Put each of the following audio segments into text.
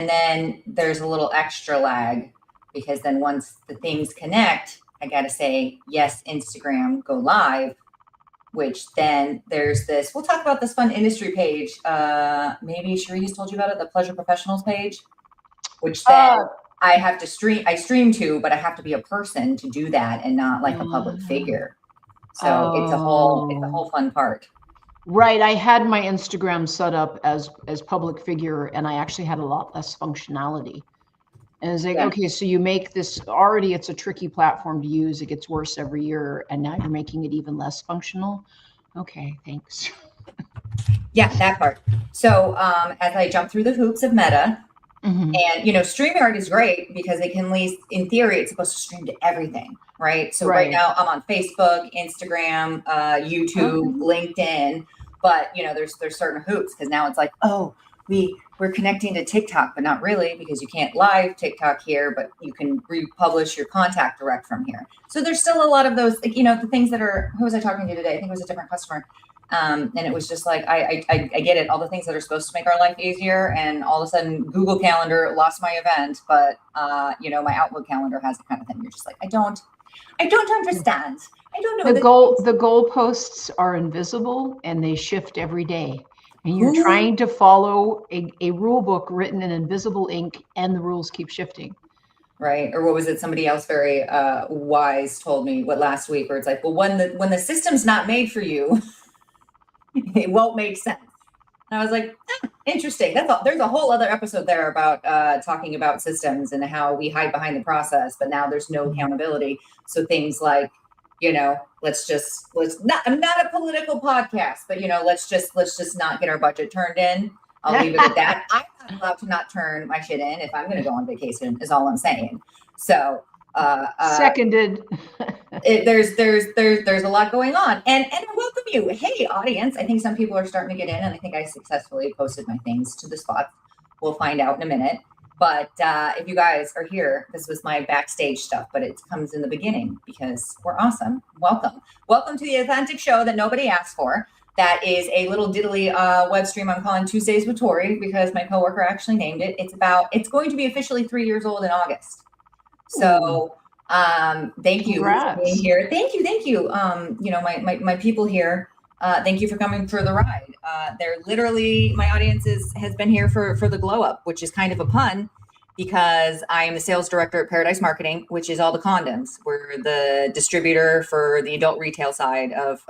And then there's a little extra lag because then once the things connect, I got to say, yes, Instagram, go live, which then there's this, we'll talk about this fun industry page. Maybe Cherie has told you about it, the Pleasure Professionals page, which then I have to I stream to, but I have to be a person to do that and not like a public figure. So it's a whole fun part. Right. I had my Instagram set up as public figure, and I actually had a lot less functionality. And it's like, okay, so you make this already, it's a tricky platform to use. It gets worse every year. And now you're making it even less functional. Okay, thanks. Yeah, that part. So as I jump through the hoops of Meta, and, StreamYard is great because it can, at least in theory, it's supposed to stream to everything, right? So right now I'm on Facebook, Instagram, YouTube, LinkedIn, but, there's certain hoops because now it's like, oh, we're connecting to TikTok, but not really because you can't live TikTok here, but you can republish your contact direct from here. So there's still a lot of those, like, the things that are, who was I talking to today? I think it was a different customer. And it was just like, I get it. All the things that are supposed to make our life easier. And all of a sudden Google Calendar lost my event, but, my Outlook calendar has the kind of thing. You're just like, I don't understand. I don't know. The goalposts are invisible and they shift every day. And you're trying to follow a rule book written in invisible ink, and the rules keep shifting. Right. Or what was it? Somebody else very wise told me last week, where it's like, well, when the system's not made for you, it won't make sense. And I was like, interesting. There's a whole other episode there about talking about systems and how we hide behind the process, but now there's no accountability. So things like, I'm not a political podcast, but let's just not get our budget turned in. I'll leave it at that. I'm not allowed to not turn my shit in if I'm going to go on vacation, is all I'm saying. So seconded. There's a lot going on, and I welcome you. Hey, audience. I think some people are starting to get in, and I think I successfully posted my things to the spot. We'll find out in a minute. But if you guys are here, this was my backstage stuff, but it comes in the beginning because we're awesome. Welcome to the authentic show that nobody asked for. That is a little diddly web stream I'm calling Tuesdays with Tori because my coworker actually named it. It's going to be officially 3 years old in August. So thank you for being here. Thank you. My people here, thank you for coming for the ride. They're literally, my audience has been here for the glow up, which is kind of a pun because I am the sales director at Paradise Marketing, which is all the condoms. We're the distributor for the adult retail side of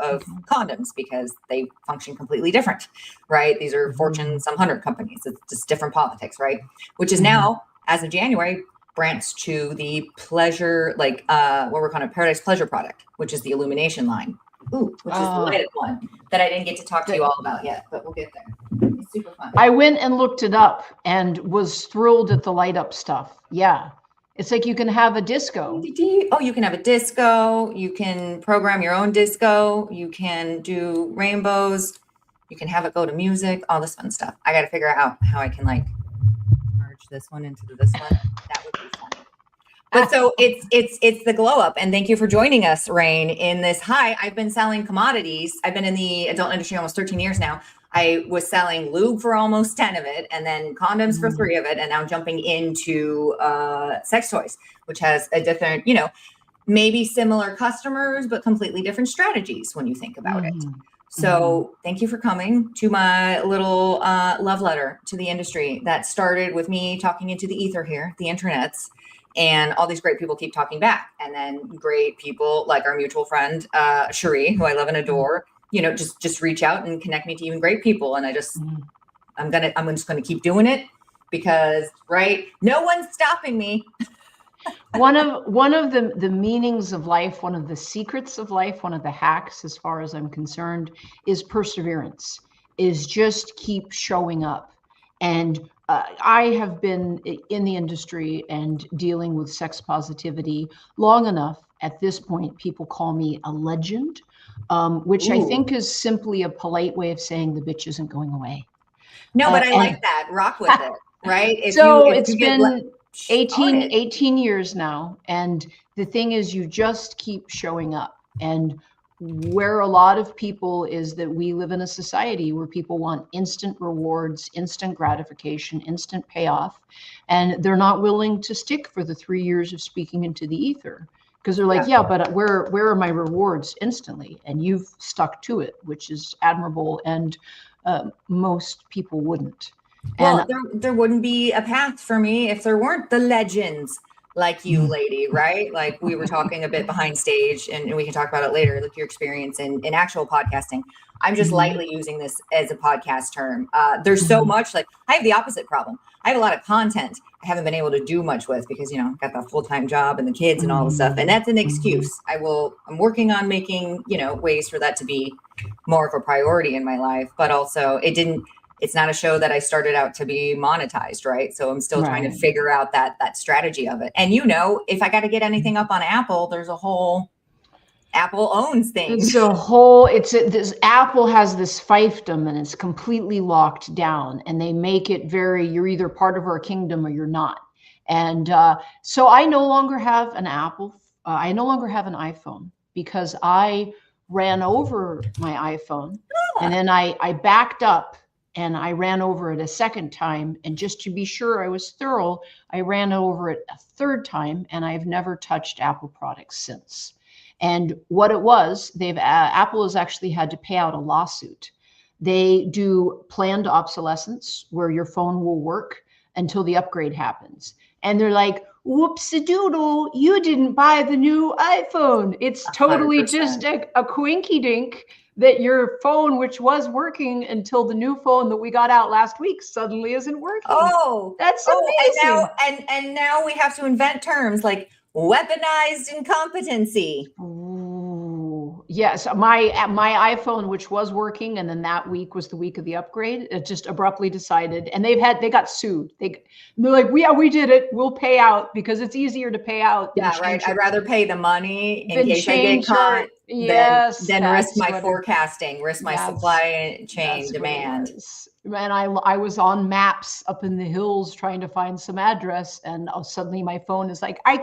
condoms because they function completely different, right? These are Fortune some 100 companies. It's just different politics, right? Which is now, as of January, branched to the pleasure, what we're calling a Paradise Pleasure product, which is the illumination line. Which is the lighted one that I didn't get to talk to you all about yet, but we'll get there. It's super fun. I went and looked it up and was thrilled at the light up stuff. Yeah. It's like you can have a disco. Oh, you can have a disco. You can program your own disco. You can do rainbows. You can have it go to music, all this fun stuff. I got to figure out how I can merge this one into this one. That would be fun. But so it's the glow up, and thank you for joining us, Rain, in this high. I've been selling commodities. I've been in the adult industry almost 13 years now. I was selling lube for almost 10 of it, and then condoms for 3 of it, and now jumping into sex toys, which has a different, maybe similar customers, but completely different strategies when you think about it. So thank you for coming to my little love letter to the industry that started with me talking into the ether here, the internets. And all these great people keep talking back. And then great people like our mutual friend, Cherie, who I love and adore, just reach out and connect me to even great people. And I'm just going to keep doing it because, right, no one's stopping me. One of the meanings of life, one of the secrets of life, one of the hacks, as far as I'm concerned, is perseverance, is just keep showing up. And I have been in the industry and dealing with sex positivity long enough. At this point, people call me a legend, which I think is simply a polite way of saying the bitch isn't going away. No, but I like that. Rock with it, right? It's been 18 years now. And the thing is, you just keep showing up. And where a lot of people is that we live in a society where people want instant rewards, instant gratification, instant payoff, and they're not willing to stick for the 3 years of speaking into the ether because they're like, yeah, but where are my rewards instantly? And you've stuck to it, which is admirable, and most people wouldn't. Well, there wouldn't be a path for me if there weren't the legends like you, lady, right? Like we were talking a bit behind stage, and we can talk about it later, like your experience in actual podcasting. I'm just lightly using this as a podcast term. There's so much, like I have the opposite problem. I have a lot of content I haven't been able to do much with because, I've got the full-time job and the kids and all the stuff. And that's an excuse. I'm working on making, ways for that to be more of a priority in my life, but also it's not a show that I started out to be monetized, right? So I'm still trying to figure out that strategy of it. And if I got to get anything up on Apple, there's a whole Apple owns things. It's a whole. This Apple has this fiefdom, and it's completely locked down. And they make it you're either part of our kingdom or you're not. And so I no longer have an Apple. I no longer have an iPhone because I ran over my iPhone, and then I backed up. And I ran over it a second time. And just to be sure I was thorough, I ran over it a third time, and I've never touched Apple products since. And what it was, Apple has actually had to pay out a lawsuit. They do planned obsolescence where your phone will work until the upgrade happens. And they're like, whoops-a-doodle, you didn't buy the new iPhone. It's totally 100%. Just a quinky dink that your phone, which was working until the new phone that we got out last week, suddenly isn't working. Oh, that's amazing. And now we have to invent terms like weaponized incompetency. Ooh, yes, my iPhone, which was working, and then that week was the week of the upgrade, it just abruptly decided, and they got sued. They're like, yeah, we did it. We'll pay out because it's easier to pay out. Yeah, right. I'd rather pay the money in case I get caught. Yes, than risk my forecasting, risk my supply chain demand. And I was on maps up in the hills trying to find some address, and suddenly my phone is like, I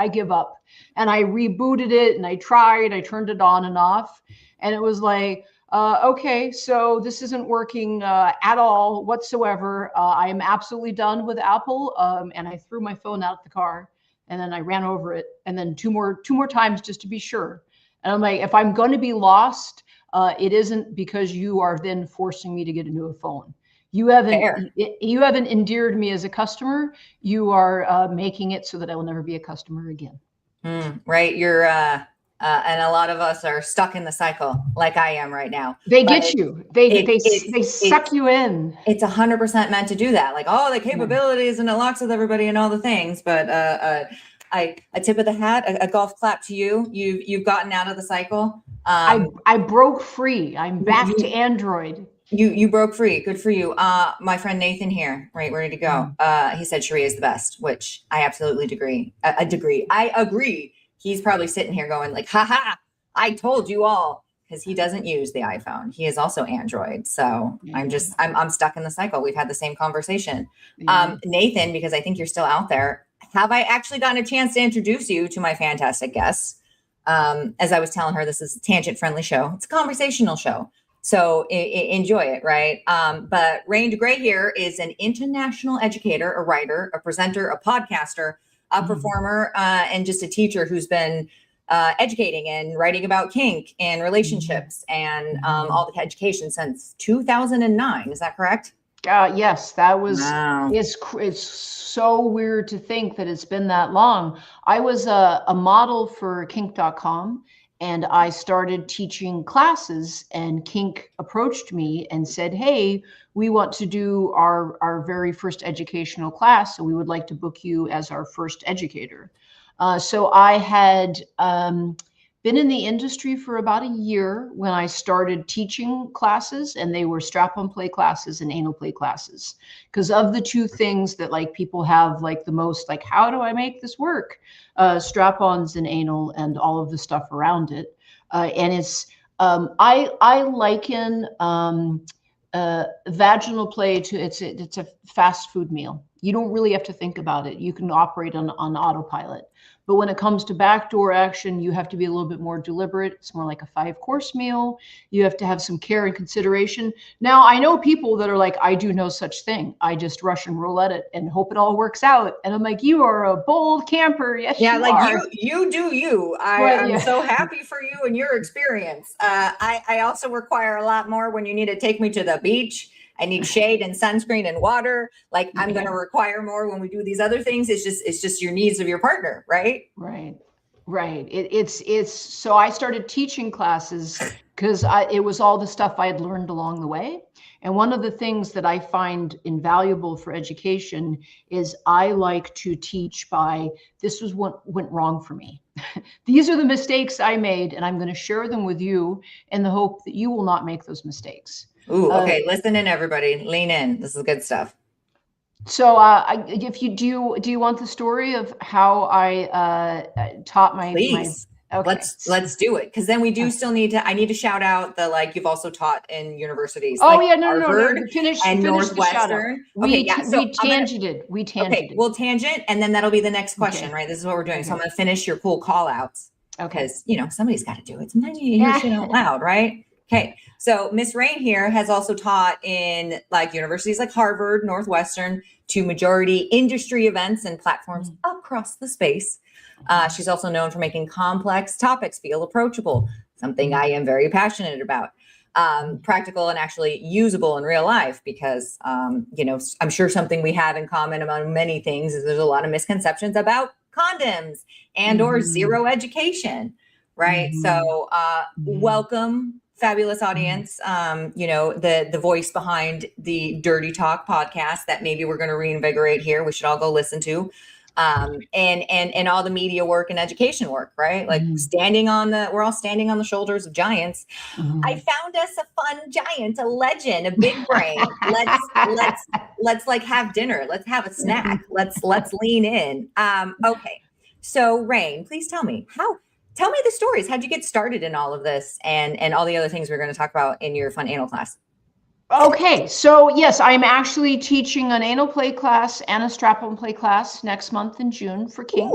give up. And I rebooted it, and I turned it on and off, and it was like, okay, so this isn't working at all whatsoever. I'm absolutely done with Apple. And I threw my phone out the car, and then I ran over it, and then two more times just to be sure. And I'm like, if I'm going to be lost, it isn't because you are then forcing me to get a new phone. You haven't endeared me as a customer. You are making it so that I will never be a customer again. Right. You're and a lot of us are stuck in the cycle like I am right now. They get you. They suck you in. It's 100% meant to do that. Like, the capabilities and it locks with everybody and all the things. But a tip of the hat, a golf clap to you. You've gotten out of the cycle. I broke free. I'm back to Android. You broke free. Good for you. My friend Nathan here, right, ready to go. He said Sharia is the best, which I absolutely agree. I agree. He's probably sitting here going like, ha, I told you all, because he doesn't use the iPhone. He is also Android. So I'm stuck in the cycle. We've had the same conversation. Nathan, because I think you're still out there, have I actually gotten a chance to introduce you to my fantastic guests? As I was telling her, this is a tangent-friendly show. It's a conversational show. So enjoy it, right? But Rain DeGrey here is an international educator, a writer, a presenter, a podcaster, a performer, and just a teacher who's been educating and writing about kink and relationships and all the education since 2009. Is that correct? Yes, that was, it's so weird to think that it's been that long. I was a model for kink.com, and I started teaching classes, and Kink approached me and said, hey, we want to do our very first educational class, so we would like to book you as our first educator. So I had been in the industry for about a year when I started teaching classes, and they were strap-on play classes and anal play classes. Because of the two things that like people have like the most, like, how do I make this work? Strap-ons and anal and all of the stuff around it. And it's, I liken vaginal play to, it's a fast food meal. You don't really have to think about it. You can operate on autopilot. But when it comes to backdoor action, you have to be a little bit more deliberate. It's more like a 5-course meal. You have to have some care and consideration. Now, I know people that are like, I do no such thing. I just Russian roulette it and hope it all works out. And I'm like, you are a bold camper. Yes, Yeah, you like are. you do you. I'm so happy for you and your experience. I also require a lot more when you need to take me to the beach. I need shade and sunscreen and water. Like I'm going to require more when we do these other things. It's just your needs of your partner, right? Right. It's so I started teaching classes because it was all the stuff I had learned along the way. And one of the things that I find invaluable for education is I like to teach by, this was what went wrong for me. These are the mistakes I made, and I'm going to share them with you in the hope that you will not make those mistakes. Ooh, okay. Listen in, everybody. Lean in. This is good stuff. So, if you do, you want the story of how I taught my? Please. Okay. Let's do it, because then we do still need to. I need to shout out the, like, you've also taught in universities. Oh like yeah, no. Finish Northwestern. We so tangented. Okay, we'll tangent, and then that'll be the next question, right? This is what we're doing. So I'm going to finish your cool call outs. Okay. Because somebody's got to do it. Sometimes you hear shit out loud, right? Okay. So Miss Rain here has also taught in like universities like Harvard, Northwestern, to majority industry events and platforms across the space. She's also known for making complex topics feel approachable, something I am very passionate about. Practical and actually usable in real life, because, I'm sure something we have in common among many things is there's a lot of misconceptions about condoms and or zero education, right? So welcome, fabulous audience. The voice behind the Dirty Talk podcast that maybe we're going to reinvigorate here. We should all go listen to. And all the media work and education work, right? Like we're all standing on the shoulders of giants. I found us a fun giant, a legend, a big brain. Let's like have dinner. Let's have a snack. Let's lean in. Okay. So Rain, please tell me the stories. How'd you get started in all of this and all the other things we're going to talk about in your fun anal class? Okay, so yes, I'm actually teaching an anal play class and a strap-on play class next month in June for Kink.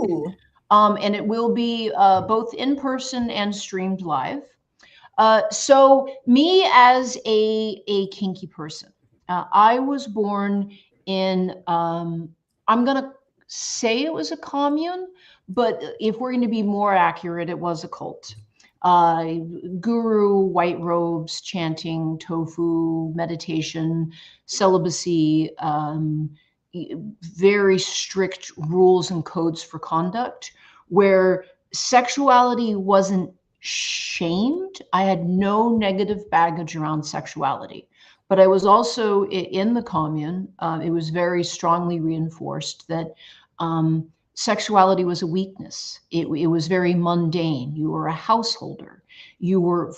And it will be both in person and streamed live. So me as a kinky person, I was born in, I'm going to say it was a commune, but if we're going to be more accurate, it was a cult. Guru, white robes, chanting, tofu, meditation, celibacy, very strict rules and codes for conduct, where sexuality wasn't shamed. I had no negative baggage around sexuality, but I was also in the commune. It was very strongly reinforced that sexuality was a weakness. It was very mundane. You were a householder. You were,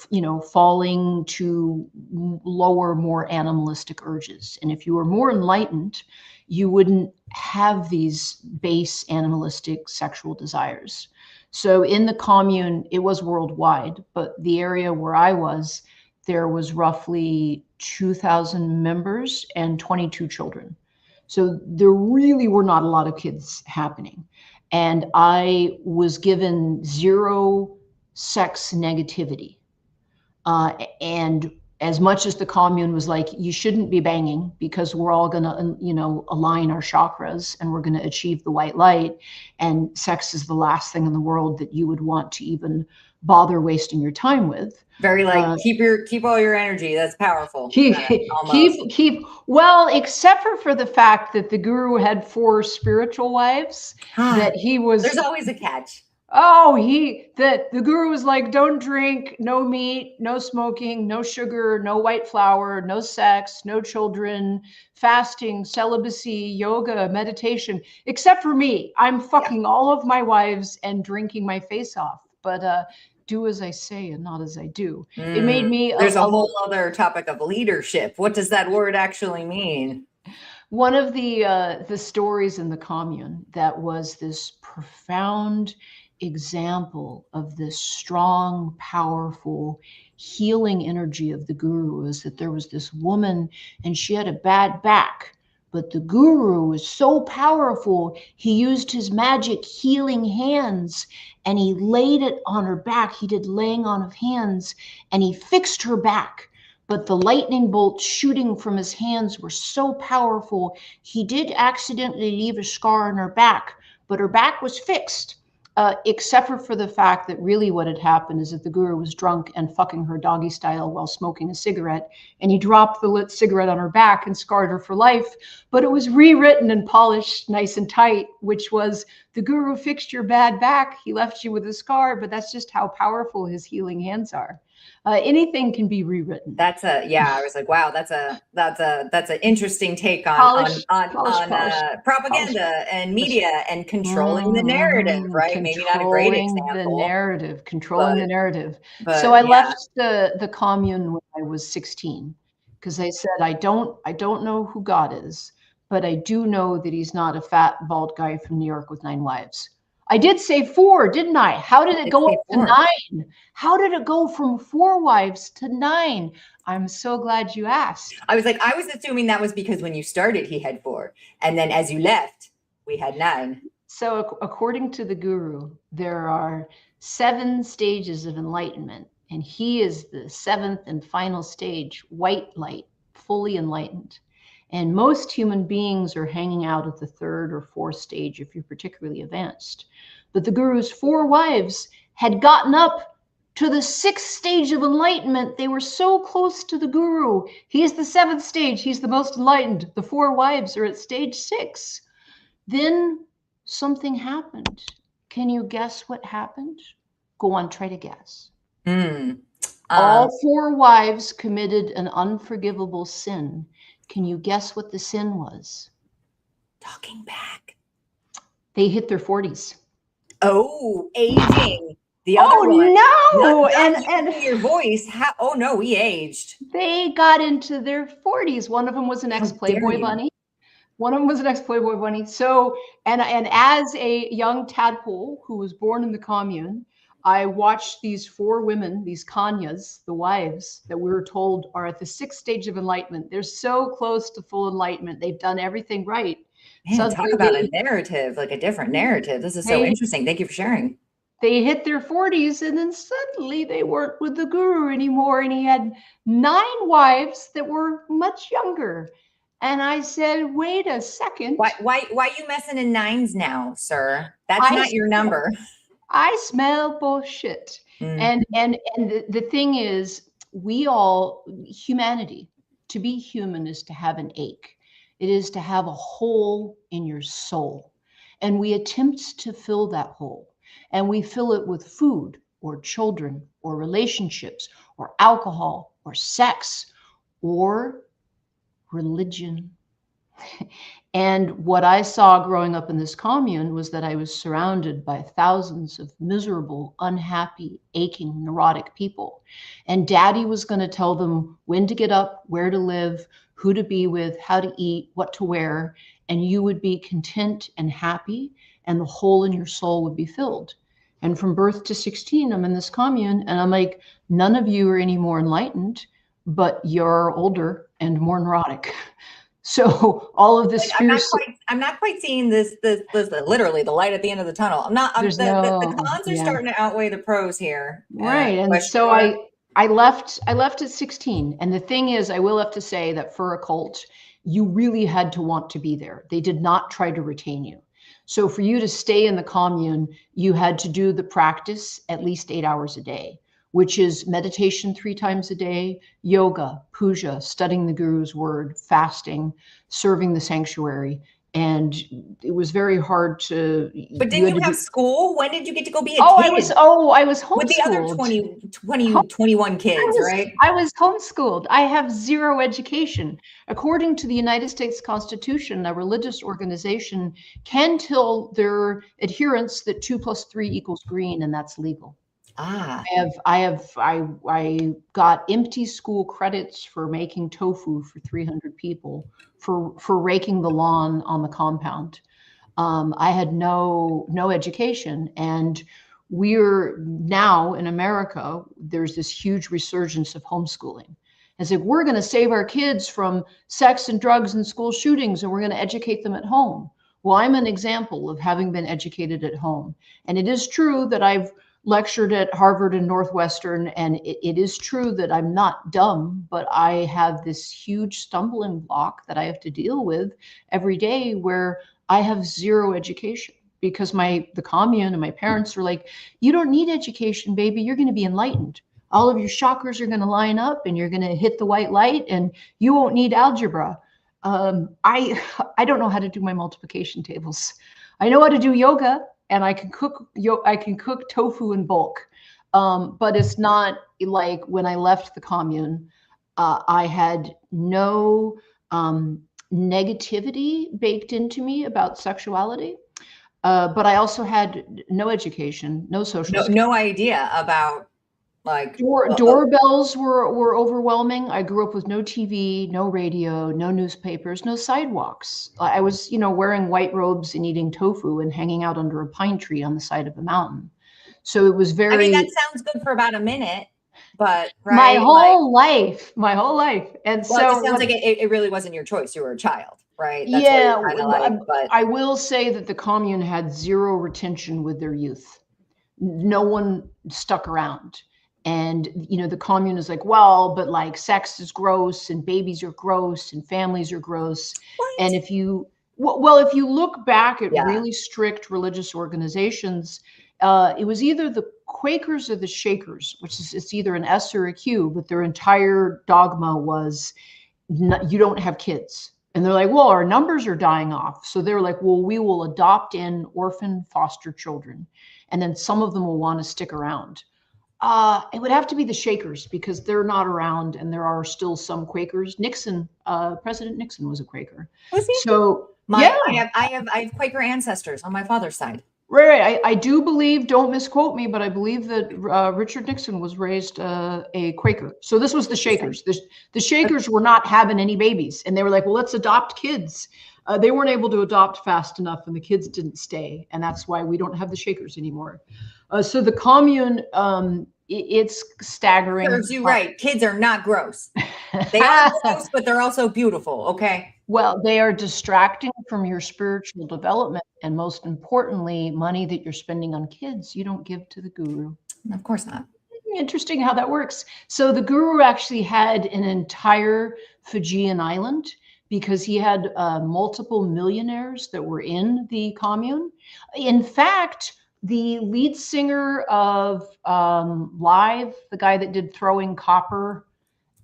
falling to lower, more animalistic urges. And if you were more enlightened, you wouldn't have these base animalistic sexual desires. So in the commune, it was worldwide, but the area where I was, there was roughly 2,000 members and 22 children. So there really were not a lot of kids happening. And I was given zero sex negativity. And as much as the commune was like, you shouldn't be banging because we're all going to, align our chakras and we're going to achieve the white light. And sex is the last thing in the world that you would want to even bother wasting your time with. Very keep all your energy. That's powerful. Well, except for the fact that the guru had 4 spiritual wives, that he was. There's always a catch. The guru was like, don't drink, no meat, no smoking, no sugar, no white flour, no sex, no children, fasting, celibacy, yoga, meditation, except for me. I'm fucking all of my wives and drinking my face off. But do as I say and not as I do. It made me. There's a whole other topic of leadership. What does that word actually mean? One of the stories in the commune that was this profound example of this strong, powerful, healing energy of the guru is that there was this woman and she had a bad back, But the guru was so powerful, he used his magic healing hands and he laid it on her back. He did laying on of hands and he fixed her back. But the lightning bolts shooting from his hands were so powerful, he did accidentally leave a scar on her back, but her back was fixed. Except for the fact that really what had happened is that the guru was drunk and fucking her doggy style while smoking a cigarette, and he dropped the lit cigarette on her back and scarred her for life. But it was rewritten and polished nice and tight, which was, the guru fixed your bad back, he left you with a scar, but that's just how powerful his healing hands are. Anything can be rewritten. That's I was like, wow, that's an interesting take on Polish, propaganda and media and controlling the narrative, right? Maybe not a great example. Controlling the narrative. So I left the commune when I was 16 because I said, I don't know who God is, but I do know that he's not a fat, bald guy from New York with 9 wives. I did say 4, didn't I? How did it go up to 9? How did it go from 4 wives to 9? I'm so glad you asked. I was assuming that was because when you started, he had 4. And then as you left, we had 9. So according to the guru, there are 7 stages of enlightenment. And he is the 7th and final stage, white light, fully enlightened. And most human beings are hanging out at the 3rd or 4th stage if you're particularly advanced. But the guru's 4 wives had gotten up to the 6th stage of enlightenment. They were so close to the guru. He's the 7th stage. He's the most enlightened. The 4 wives are at stage 6. Then something happened. Can you guess what happened? Go on, try to guess. All 4 wives committed an unforgivable sin. Can you guess what the sin was? Talking back. They hit their 40s. Oh, aging. The other one. No! And your voice. Oh no, we aged. They got into their 40s. One of them was an ex-Playboy bunny. So, and as a young tadpole who was born in the commune, I watched these 4 women, these Kanyas, the wives that we were told are at the 6th stage of enlightenment. They're so close to full enlightenment. They've done everything right. Man, talk about a narrative, like a different narrative. This is so interesting. Thank you for sharing. They hit their 40s and then suddenly they weren't with the guru anymore. And he had 9 wives that were much younger. And I said, wait a second. Why you messing in 9s now, sir? That's not your number. I smell bullshit. And the thing is, we all, humanity, to be human is to have an ache. It is to have a hole in your soul. And we attempt to fill that hole. And we fill it with food or children or relationships or alcohol or sex or religion. And what I saw growing up in this commune was that I was surrounded by thousands of miserable, unhappy, aching, neurotic people. And daddy was going to tell them when to get up, where to live, who to be with, how to eat, what to wear. And you would be content and happy, and the hole in your soul would be filled. And from birth to 16, I'm in this commune, and I'm like, none of you are any more enlightened, but you're older and more neurotic. So all of this I'm not quite seeing this literally the light at the end of the tunnel. The cons are starting to outweigh the pros here. Right. And so I left at 16. And the thing is, I will have to say that for a cult, you really had to want to be there. They did not try to retain you. So for you to stay in the commune, you had to do the practice at least 8 hours a day, which is meditation 3 times a day, yoga, puja, studying the guru's word, fasting, serving the sanctuary. And it was very hard to. But didn't you have school? When did you get to go be a kid? I was homeschooled. With the other 21 kids, right? I was homeschooled. I have 0 education. According to the United States Constitution, a religious organization can tell their adherents that 2 + 3 equals green, and that's legal. I got empty school credits for making tofu for 300 people, for raking the lawn on the compound. I had no education, and we're now in America, there's this huge resurgence of homeschooling. It's like, we're going to save our kids from sex and drugs and school shootings, and we're going to educate them at home. Well, I'm an example of having been educated at home. And it is true that I've lectured at Harvard and Northwestern, and it is true that I'm not dumb, but I have this huge stumbling block that I have to deal with every day where I have zero education, because the commune and my parents are like, you don't need education, baby. You're going to be enlightened. All of your chakras are going to line up and you're going to hit the white light and you won't need algebra. I don't know how to do my multiplication tables. I know how to do yoga, and I can cook tofu in bulk. But it's not like when I left the commune, I had no negativity baked into me about sexuality. But I also had no education, no social skills. No idea about like doorbells were overwhelming. I grew up with no TV, no radio, no newspapers, no sidewalks. I was, wearing white robes and eating tofu and hanging out under a pine tree on the side of a mountain. So it was very. I mean, that sounds good for about a minute, but my whole life. And so it sounds like it really wasn't your choice. You were a child, right? That's but I will say that the commune had zero retention with their youth. No one stuck around. And, the commune is like, well, but like sex is gross and babies are gross and families are gross. What? And if you look back at really strict religious organizations, it was either the Quakers or the Shakers, which is, it's either an S or a Q, but their entire dogma was you don't have kids. And they're like, well, our numbers are dying off. So they're like, well, we will adopt in orphan foster children. And then some of them will want to stick around. It would have to be the Shakers, because they're not around and there are still some Quakers. President Nixon was a Quaker. Was he? So I have Quaker ancestors on my father's side. Right. I do believe, don't misquote me, but I believe that Richard Nixon was raised a Quaker. So this was the Shakers. The Shakers were not having any babies. And they were like, well, let's adopt kids. They weren't able to adopt fast enough and the kids didn't stay. And that's why we don't have the Shakers anymore. So the commune, it's staggering. Serves you right. Kids are not gross. They are gross, but they're also beautiful. Okay. Well, they are distracting from your spiritual development. And most importantly, money that you're spending on kids, you don't give to the guru. Of course not. Interesting how that works. So the guru actually had an entire Fijian island, because he had multiple millionaires that were in the commune. In fact, the lead singer of Live, the guy that did Throwing Copper,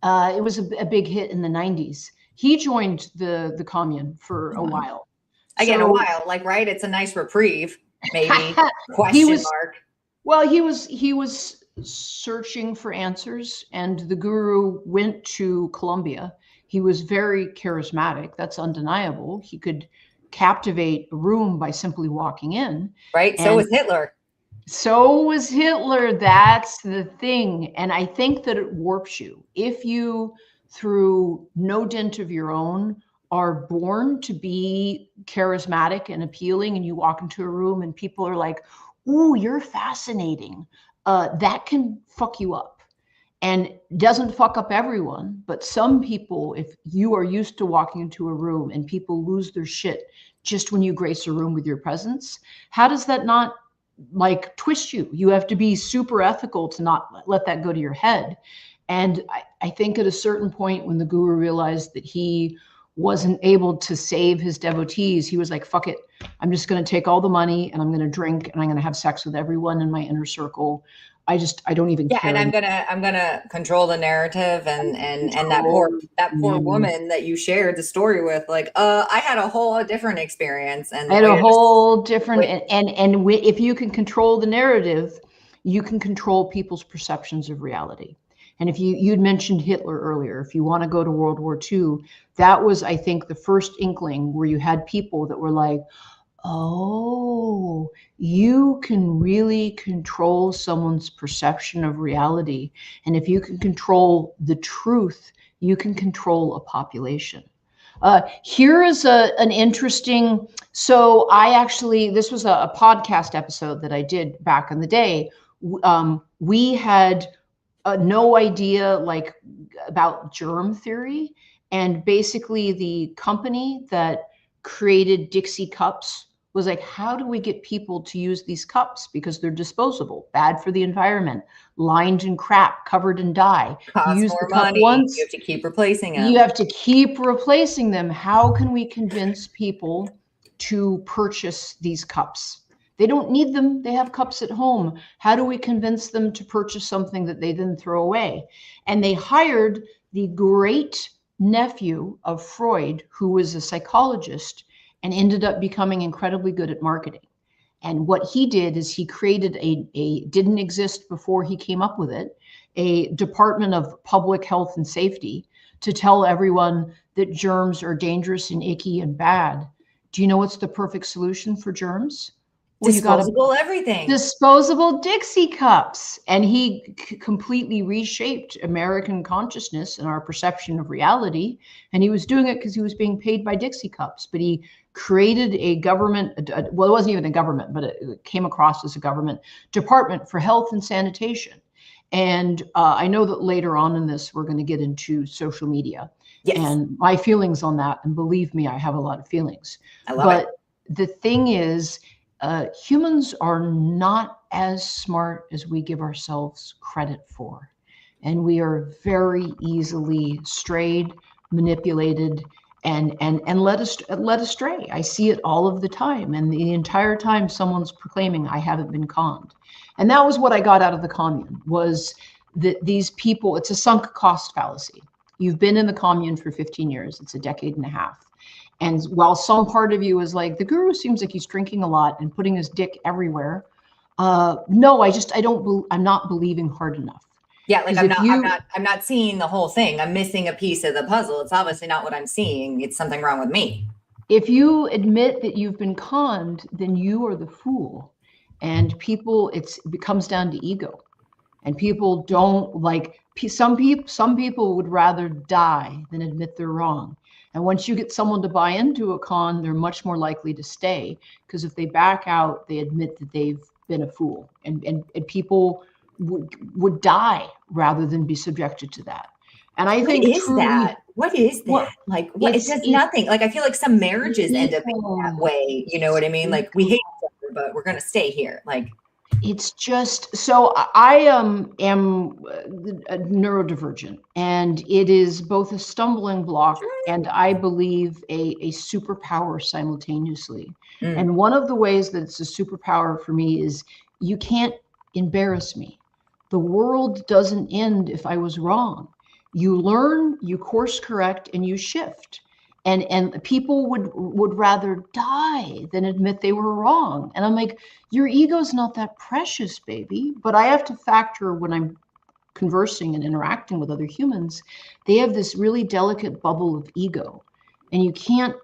it was a big hit in the 90s. He joined the commune for a while. Again, a while, like, right? It's a nice reprieve, maybe. Question mark. Well, he was searching for answers, and the guru went to Colombia. He was very charismatic. That's undeniable. He could captivate a room by simply walking in. Right. So was Hitler. So was Hitler. That's the thing. And I think that it warps you. If you, through no dint of your own, are born to be charismatic and appealing, and you walk into a room and people are like, ooh, you're fascinating. That can fuck you up. And doesn't fuck up everyone, but some people, if you are used to walking into a room and people lose their shit just when you grace a room with your presence, how does that not like twist you? You have to be super ethical to not let that go to your head. And I think at a certain point when the guru realized that he wasn't able to save his devotees, he was like, fuck it. I'm just going to take all the money and I'm going to drink and I'm going to have sex with everyone in my inner circle. I don't even care. And I'm gonna control the narrative and that poor woman that you shared the story with, like, I had a whole different experience, and I had a whole different, and if you can control the narrative, you can control people's perceptions of reality. And if you'd mentioned Hitler earlier, if you want to go to World War II, that was, I think, the first inkling where you had people that were like, oh, you can really control someone's perception of reality. And if you can control the truth, you can control a population. Here is an interesting, so this was a podcast episode that I did back in the day. We had no idea like about germ theory. And basically the company that created Dixie cups was like, how do we get people to use these cups? Because they're disposable, bad for the environment, lined in crap, covered in dye. You Costs use the more cup money. once, You have to keep replacing them. you have to keep replacing them. How can we convince people to purchase these cups? They don't need them. They have cups at home. How do we convince them to purchase something that they then throw away? And they hired the great nephew of Freud, who was a psychologist and ended up becoming incredibly good at marketing. And what he did is he created a didn't exist before he came up with it, a Department of Public Health and Safety to tell everyone that germs are dangerous and icky and bad. Do you know what's the perfect solution for germs? Well, Disposable everything. Disposable Dixie cups. And he completely reshaped American consciousness and our perception of reality. And he was doing it because he was being paid by Dixie cups. But he created a government, well, it wasn't even a government, but it came across as a government department for health and sanitation. And I know that later on in this, we're going to get into social media. Yes. And my feelings on that. And believe me, I have a lot of feelings. I love it. The thing is, humans are not as smart as we give ourselves credit for. And we are very easily strayed, manipulated, and led astray. I see it all of the time. And the entire time someone's proclaiming, I haven't been conned. And that was what I got out of the commune, was that these people, it's a sunk cost fallacy. You've been in the commune for 15 years. It's a decade and a half. And while some part of you is like, the guru seems like he's drinking a lot and putting his dick everywhere. No, I'm not believing hard enough. Yeah, like I'm not seeing the whole thing. I'm missing a piece of the puzzle. It's obviously not what I'm seeing. It's something wrong with me. If you admit that you've been conned, then you are the fool. And people, it comes down to ego. And people don't like, some people would rather die than admit they're wrong. And once you get someone to buy into a con, they're much more likely to stay, because if they back out, they admit that they've been a fool, and people would die rather than be subjected to that. And I think what is that? Like, what? It does nothing. Like, I feel like some marriages end up that way. You know what I mean? Like, we hate each other, but we're going to stay here. Like, it's just, so I am neurodivergent, and it is both a stumbling block and I believe a superpower simultaneously. And one of the ways that it's a superpower for me is you can't embarrass me. The world doesn't end if I was wrong. You learn, you course correct, and you shift. And people would rather die than admit they were wrong. And I'm like, your ego's not that precious, baby. But I have to factor, when I'm conversing and interacting with other humans, they have this really delicate bubble of ego. And you can't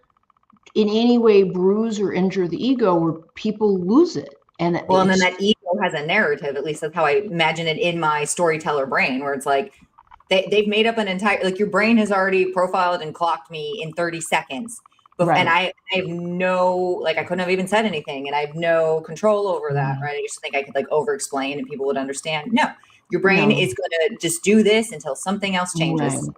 in any way bruise or injure the ego, where people lose it. And then that ego has a narrative. At least that's how I imagine it in my storyteller brain, where it's like, they've made up an entire, like, your brain has already profiled and clocked me in 30 seconds. Right. And I have no, like, I couldn't have even said anything, and I have no control over that, right? I used to think I could, like, over explain and people would understand. No, your brain is going to just do this until something else changes. Right.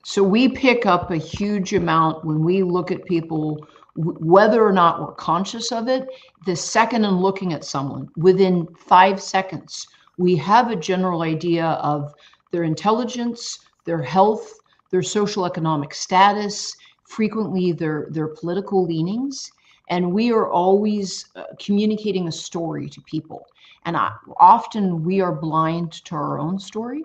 So we pick up a huge amount when we look at people, whether or not we're conscious of it. The second in looking at someone, within 5 seconds, we have a general idea of their intelligence, their health, their social economic status, frequently their political leanings. And we are always communicating a story to people. And often we are blind to our own story,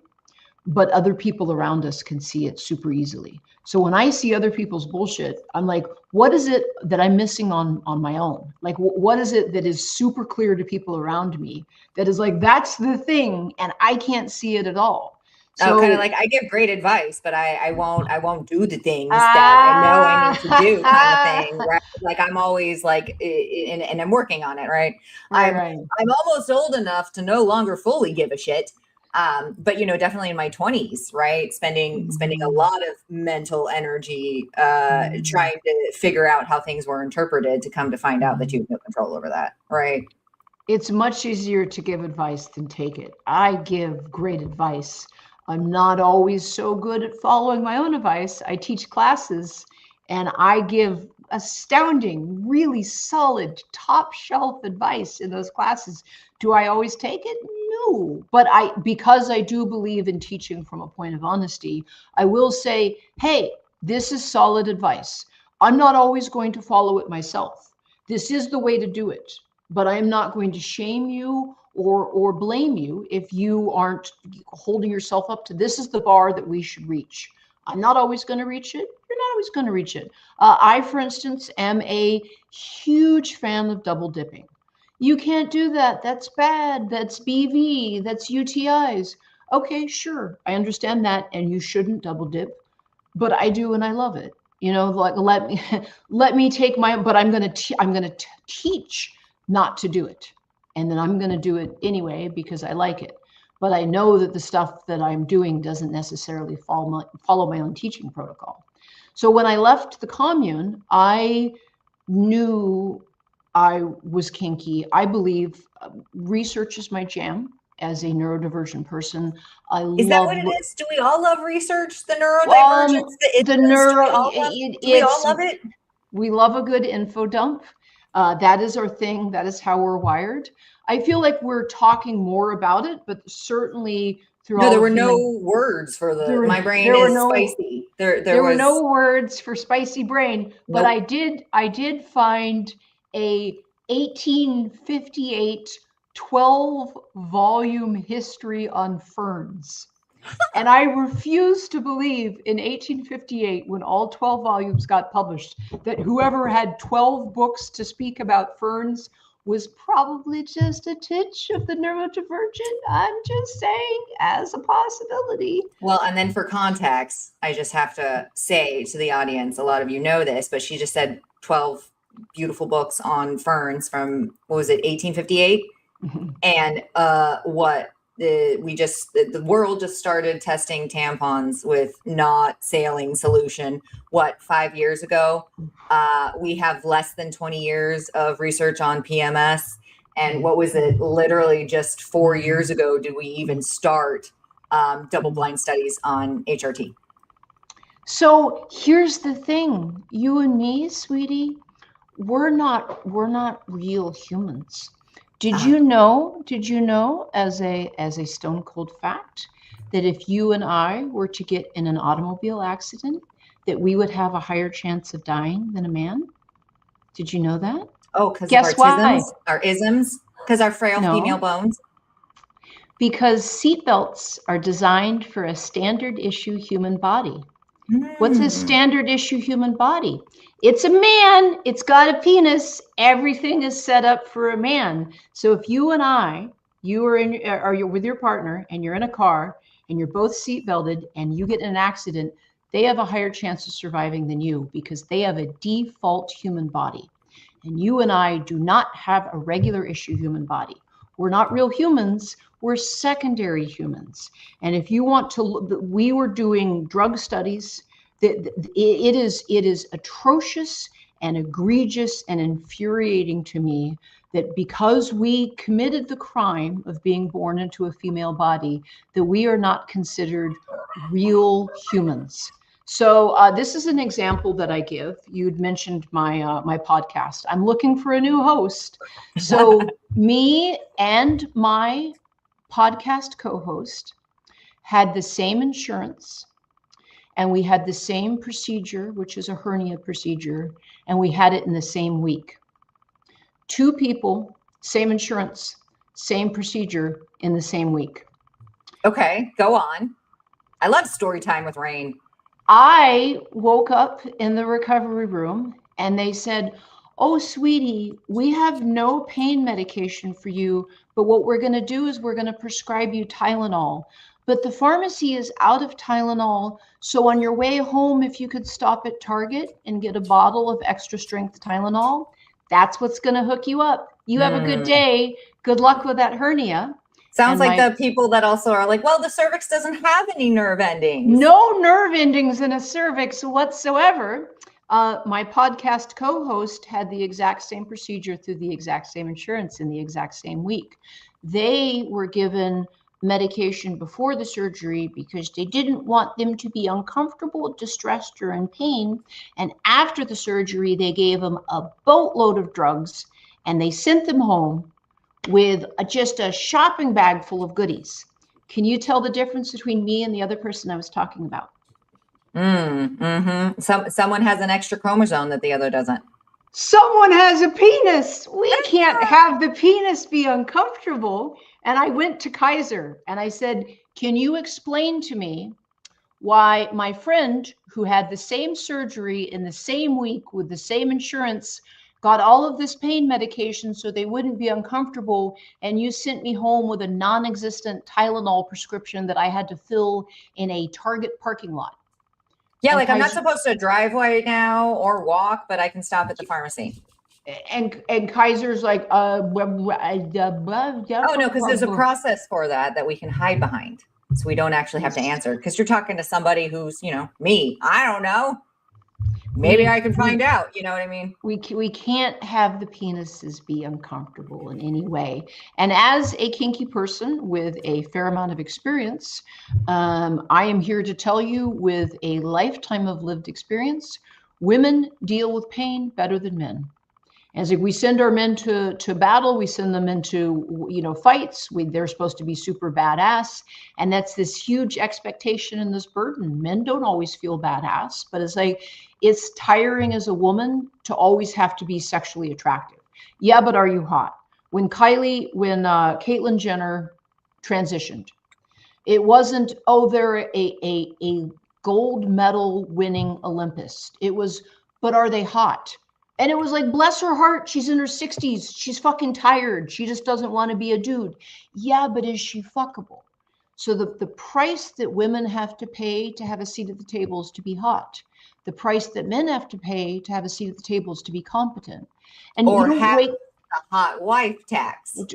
but other people around us can see it super easily. So when I see other people's bullshit, I'm like, what is it that I'm missing on my own? Like, what is it that is super clear to people around me that is like, that's the thing, and I can't see it at all? So kind of like, I give great advice, but I won't do the things that I know I need to do, kind of thing. Right? Like, I'm always like, and I'm working on it. Right. I'm almost old enough to no longer fully give a shit. But, you know, definitely in my 20s, right. Spending a lot of mental energy, trying to figure out how things were interpreted, to come to find out that you have no control over that. Right. It's much easier to give advice than take it. I give great advice. I'm not always so good at following my own advice. I teach classes and I give astounding, really solid, top shelf advice in those classes. Do I always take it? No. But because I do believe in teaching from a point of honesty, I will say, hey, this is solid advice. I'm not always going to follow it myself. This is the way to do it, but I am not going to shame you or blame you if you aren't holding yourself up to this is the bar that we should reach. I'm not always going to reach it. You're not always going to reach it. I, for instance, am a huge fan of double dipping. You can't do that. That's bad. That's BV. That's UTIs. Okay, sure. I understand that. And you shouldn't double dip, but I do and I love it. You know, like let me take my, but I'm going to teach not to do it. And then I'm going to do it anyway because I like it. But I know that the stuff that I'm doing doesn't necessarily follow my own teaching protocol. So when I left the commune, I knew I was kinky. I believe research is my jam. As a neurodivergent person, Is that what it is? Do we all love research? The neurodivergence, the neuro. Do we all love it? We love a good info dump. That is our thing. That is how we're wired. I feel like we're talking more about it, but certainly through no, there were no words for the. My brain is spicy. There were no words for spicy brain, nope. But I did find a 1858 12-volume history on ferns. And I refuse to believe in 1858, when all 12 volumes got published, that whoever had 12 books to speak about ferns was probably just a titch of the neurodivergent. I'm just saying, as a possibility. Well, and then for context, I just have to say to the audience, a lot of you know this, but she just said 12 beautiful books on ferns from, what was it, 1858? Mm-hmm. And the world just started testing tampons with not saline solution. 5 years ago? We have less than 20 years of research on PMS. And what was it? Literally just 4 years ago did we even start double-blind studies on HRT. So here's the thing, you and me, sweetie, we're not real humans. Did you know as a stone cold fact that if you and I were to get in an automobile accident, that we would have a higher chance of dying than a man? Did you know that? Oh, because our isms, because our frail female bones? Because seatbelts are designed for a standard issue human body. What's a standard issue human body? It's a man. It's got a penis. Everything is set up for a man. So if you and you're with your partner and you're in a car and you're both seat belted and you get in an accident, they have a higher chance of surviving than you because they have a default human body. And you and I do not have a regular issue human body. We're not real humans. We're secondary humans. And if you want to, we were doing drug studies. It is atrocious and egregious and infuriating to me that because we committed the crime of being born into a female body, that we are not considered real humans. So this is an example that I give. You'd mentioned my podcast. I'm looking for a new host. So me and my podcast co-host had the same insurance, and we had the same procedure, which is a hernia procedure, and we had it in the same week. 2 people, same insurance, same procedure in the same week. Okay, go on. I love story time with Rain. I woke up in the recovery room and they said, "Oh, sweetie, we have no pain medication for you, but what we're going to do is we're going to prescribe you Tylenol. But the pharmacy is out of Tylenol, so on your way home, if you could stop at Target and get a bottle of extra strength Tylenol, that's what's going to hook you up. You have a good day. Good luck with that hernia." Sounds like the people that also are like, well, the cervix doesn't have any nerve endings. No nerve endings in a cervix whatsoever. My podcast co-host had the exact same procedure through the exact same insurance in the exact same week. They were given medication before the surgery because they didn't want them to be uncomfortable, distressed, or in pain. And after the surgery, they gave them a boatload of drugs and they sent them home with just a shopping bag full of goodies. Can you tell the difference between me and the other person I was talking about? Someone has an extra chromosome that the other doesn't. Someone has a penis. We can't have the penis be uncomfortable. And I went to Kaiser and I said, can you explain to me why my friend who had the same surgery in the same week with the same insurance got all of this pain medication so they wouldn't be uncomfortable, and you sent me home with a non-existent Tylenol prescription that I had to fill in a Target parking lot? Yeah, like I'm not supposed to drive right now or walk, but I can stop at the pharmacy. And Kaiser's like, oh no, because there's a process for that we can hide behind, so we don't actually have to answer. Because you're talking to somebody who's, me. I don't know. Maybe I can find out. You know what I mean? We can't have the penises be uncomfortable in any way. And as a kinky person with a fair amount of experience, I am here to tell you with a lifetime of lived experience, women deal with pain better than men. As if we send our men to battle, we send them into, fights. They're supposed to be super badass. And that's this huge expectation and this burden. Men don't always feel badass, but it's tiring as a woman to always have to be sexually attractive. Yeah, but are you hot? When Caitlyn Jenner transitioned, it wasn't, they're a gold medal winning Olympist. It was, but are they hot? And it was like, bless her heart, she's in her 60s. She's fucking tired. She just doesn't want to be a dude. Yeah, but is she fuckable? So the price that women have to pay to have a seat at the table is to be hot. The price that men have to pay to have a seat at the table is to be competent. And or have a hot wife tax. It's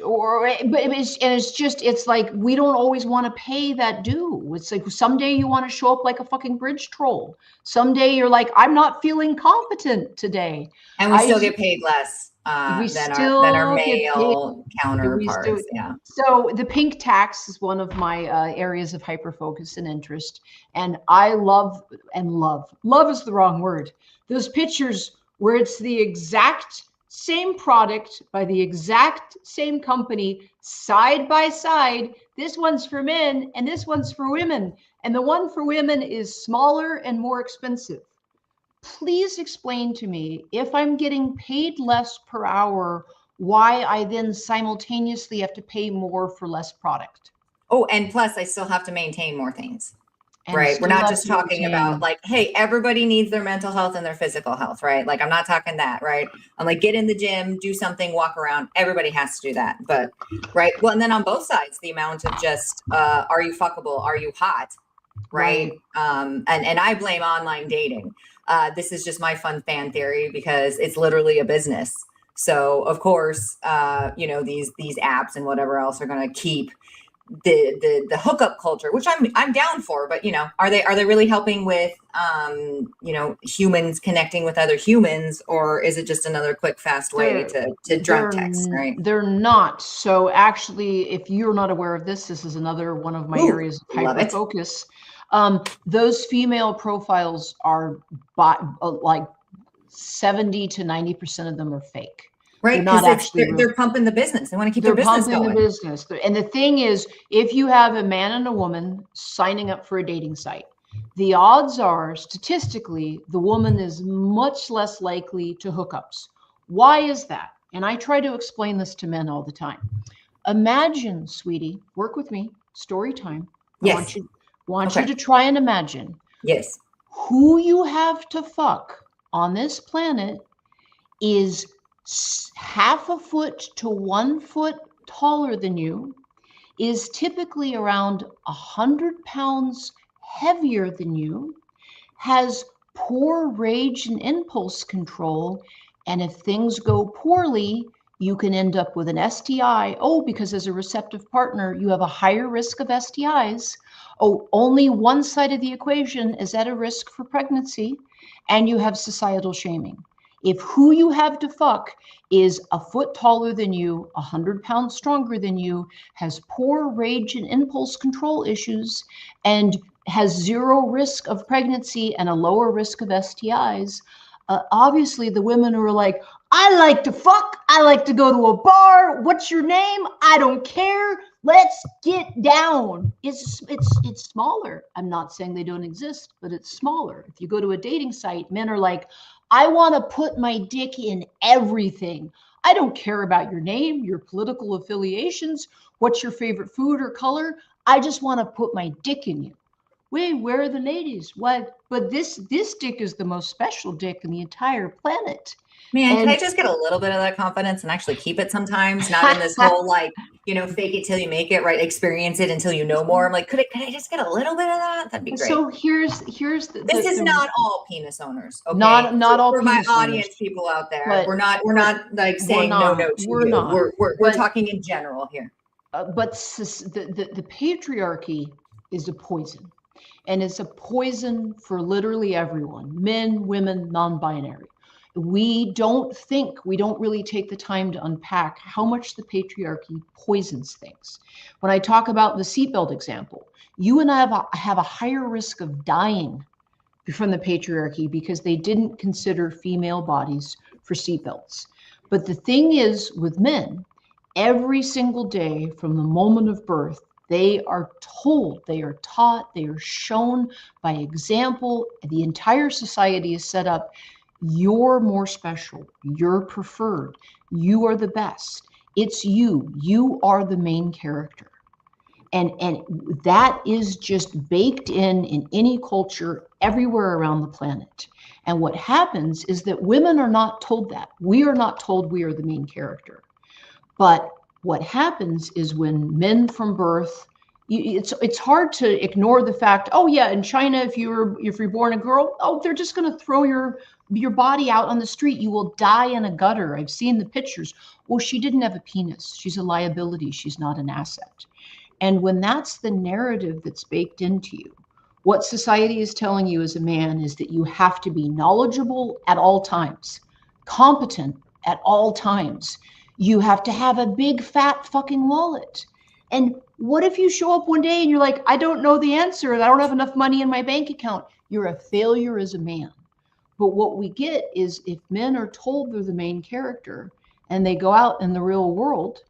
like, we don't always want to pay that due. It's like someday you want to show up like a fucking bridge troll. Someday you're like, I'm not feeling competent today. And we still get paid less than our male counterparts. Yeah. So the pink tax is one of my areas of hyper focus and interest. And I love is the wrong word. Those pictures where it's the exact same product by the exact same company, side by side. This one's for men and this one's for women. And the one for women is smaller and more expensive. Please explain to me, if I'm getting paid less per hour, why I then simultaneously have to pay more for less product. Oh, and plus I still have to maintain more things. Right. We're not just talking about like, hey, everybody needs their mental health and their physical health, right? Like, I'm not talking that, right? I'm like, get in the gym, do something, walk around. Everybody has to do that. But right. Well, and then on both sides, the amount of just, are you fuckable? Are you hot? Right. And I blame online dating. This is just my fun fan theory because it's literally a business. So of course, these apps and whatever else are going to keep the hookup culture, which I'm down for, but are they really helping with humans connecting with other humans, or is it just another quick fast way to drunk text? Right? They're not. So actually, if you're not aware of this is another one of my areas of hyper focus. Those female profiles are like 70 to 90% of them are fake. Right, because they're pumping the business. They want to keep their business going. The business. And the thing is, if you have a man and a woman signing up for a dating site, the odds are statistically the woman is much less likely to hookups. Why is that? And I try to explain this to men all the time. Imagine, sweetie, work with me, story time. Yes. I want you to try and imagine. Yes. Who you have to fuck on this planet is half a foot to 1 foot taller than you, is typically around 100 pounds heavier than you, has poor rage and impulse control, and if things go poorly, you can end up with an STI. Oh, because as a receptive partner, you have a higher risk of STIs. Oh, only one side of the equation is at a risk for pregnancy, and you have societal shaming. If who you have to fuck is a foot taller than you, 100 pounds stronger than you, has poor rage and impulse control issues, and has zero risk of pregnancy and a lower risk of STIs, obviously the women who are like, I like to fuck, I like to go to a bar, what's your name? I don't care, let's get down. It's smaller. I'm not saying they don't exist, but it's smaller. If you go to a dating site, men are like, I want to put my dick in everything. I don't care about your name, your political affiliations, what's your favorite food or color. I just want to put my dick in you. Wait, where are the ladies? What? But this dick is the most special dick in the entire planet. Man, can And I just get a little bit of that confidence and actually keep it sometimes? Not in this whole like, fake it till you make it, right? Experience it until you know more. I'm like, could I just get a little bit of that? That'd be great. So here's this is not all penis owners. Okay? Not all for penis my audience owners, people out there. We're not like saying no to we're you. not. We're talking in general here. But the patriarchy is a poison, and it's a poison for literally everyone, men, women, non-binary. We don't really take the time to unpack how much the patriarchy poisons things. When I talk about the seatbelt example, you and I have a higher risk of dying from the patriarchy because they didn't consider female bodies for seatbelts. But the thing is with men, every single day from the moment of birth, they are told, they are taught, they are shown by example. The entire society is set up. You're more special. You're preferred. You are the best. It's you. You are the main character. And that is just baked in any culture everywhere around the planet. And what happens is that women are not told that. We are not told we are the main character. But what happens is when men from birth, it's hard to ignore the fact, oh yeah, in China, if you're born a girl, oh, they're just going to throw your body out on the street. You will die in a gutter. I've seen the pictures. Well, she didn't have a penis. She's a liability. She's not an asset. And when that's the narrative that's baked into you, what society is telling you as a man is that you have to be knowledgeable at all times, competent at all times. You have to have a big fat fucking wallet. And what if you show up one day and you're like, I don't know the answer and I don't have enough money in my bank account? You're a failure as a man. But what we get is if men are told they're the main character and they go out in the real world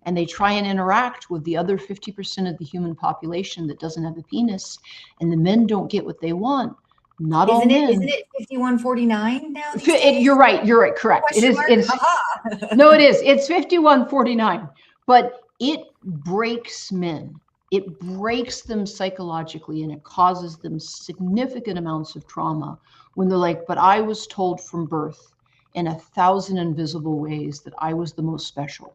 and they try and interact with the other 50% of the human population that doesn't have a penis, and the men don't get what they want, not all men. Isn't it 51-49 now? You're right. Correct. It is. No, it is. It's 51-49. But it breaks men. It breaks them psychologically, and it causes them significant amounts of trauma when they're like, but I was told from birth in 1,000 invisible ways that I was the most special.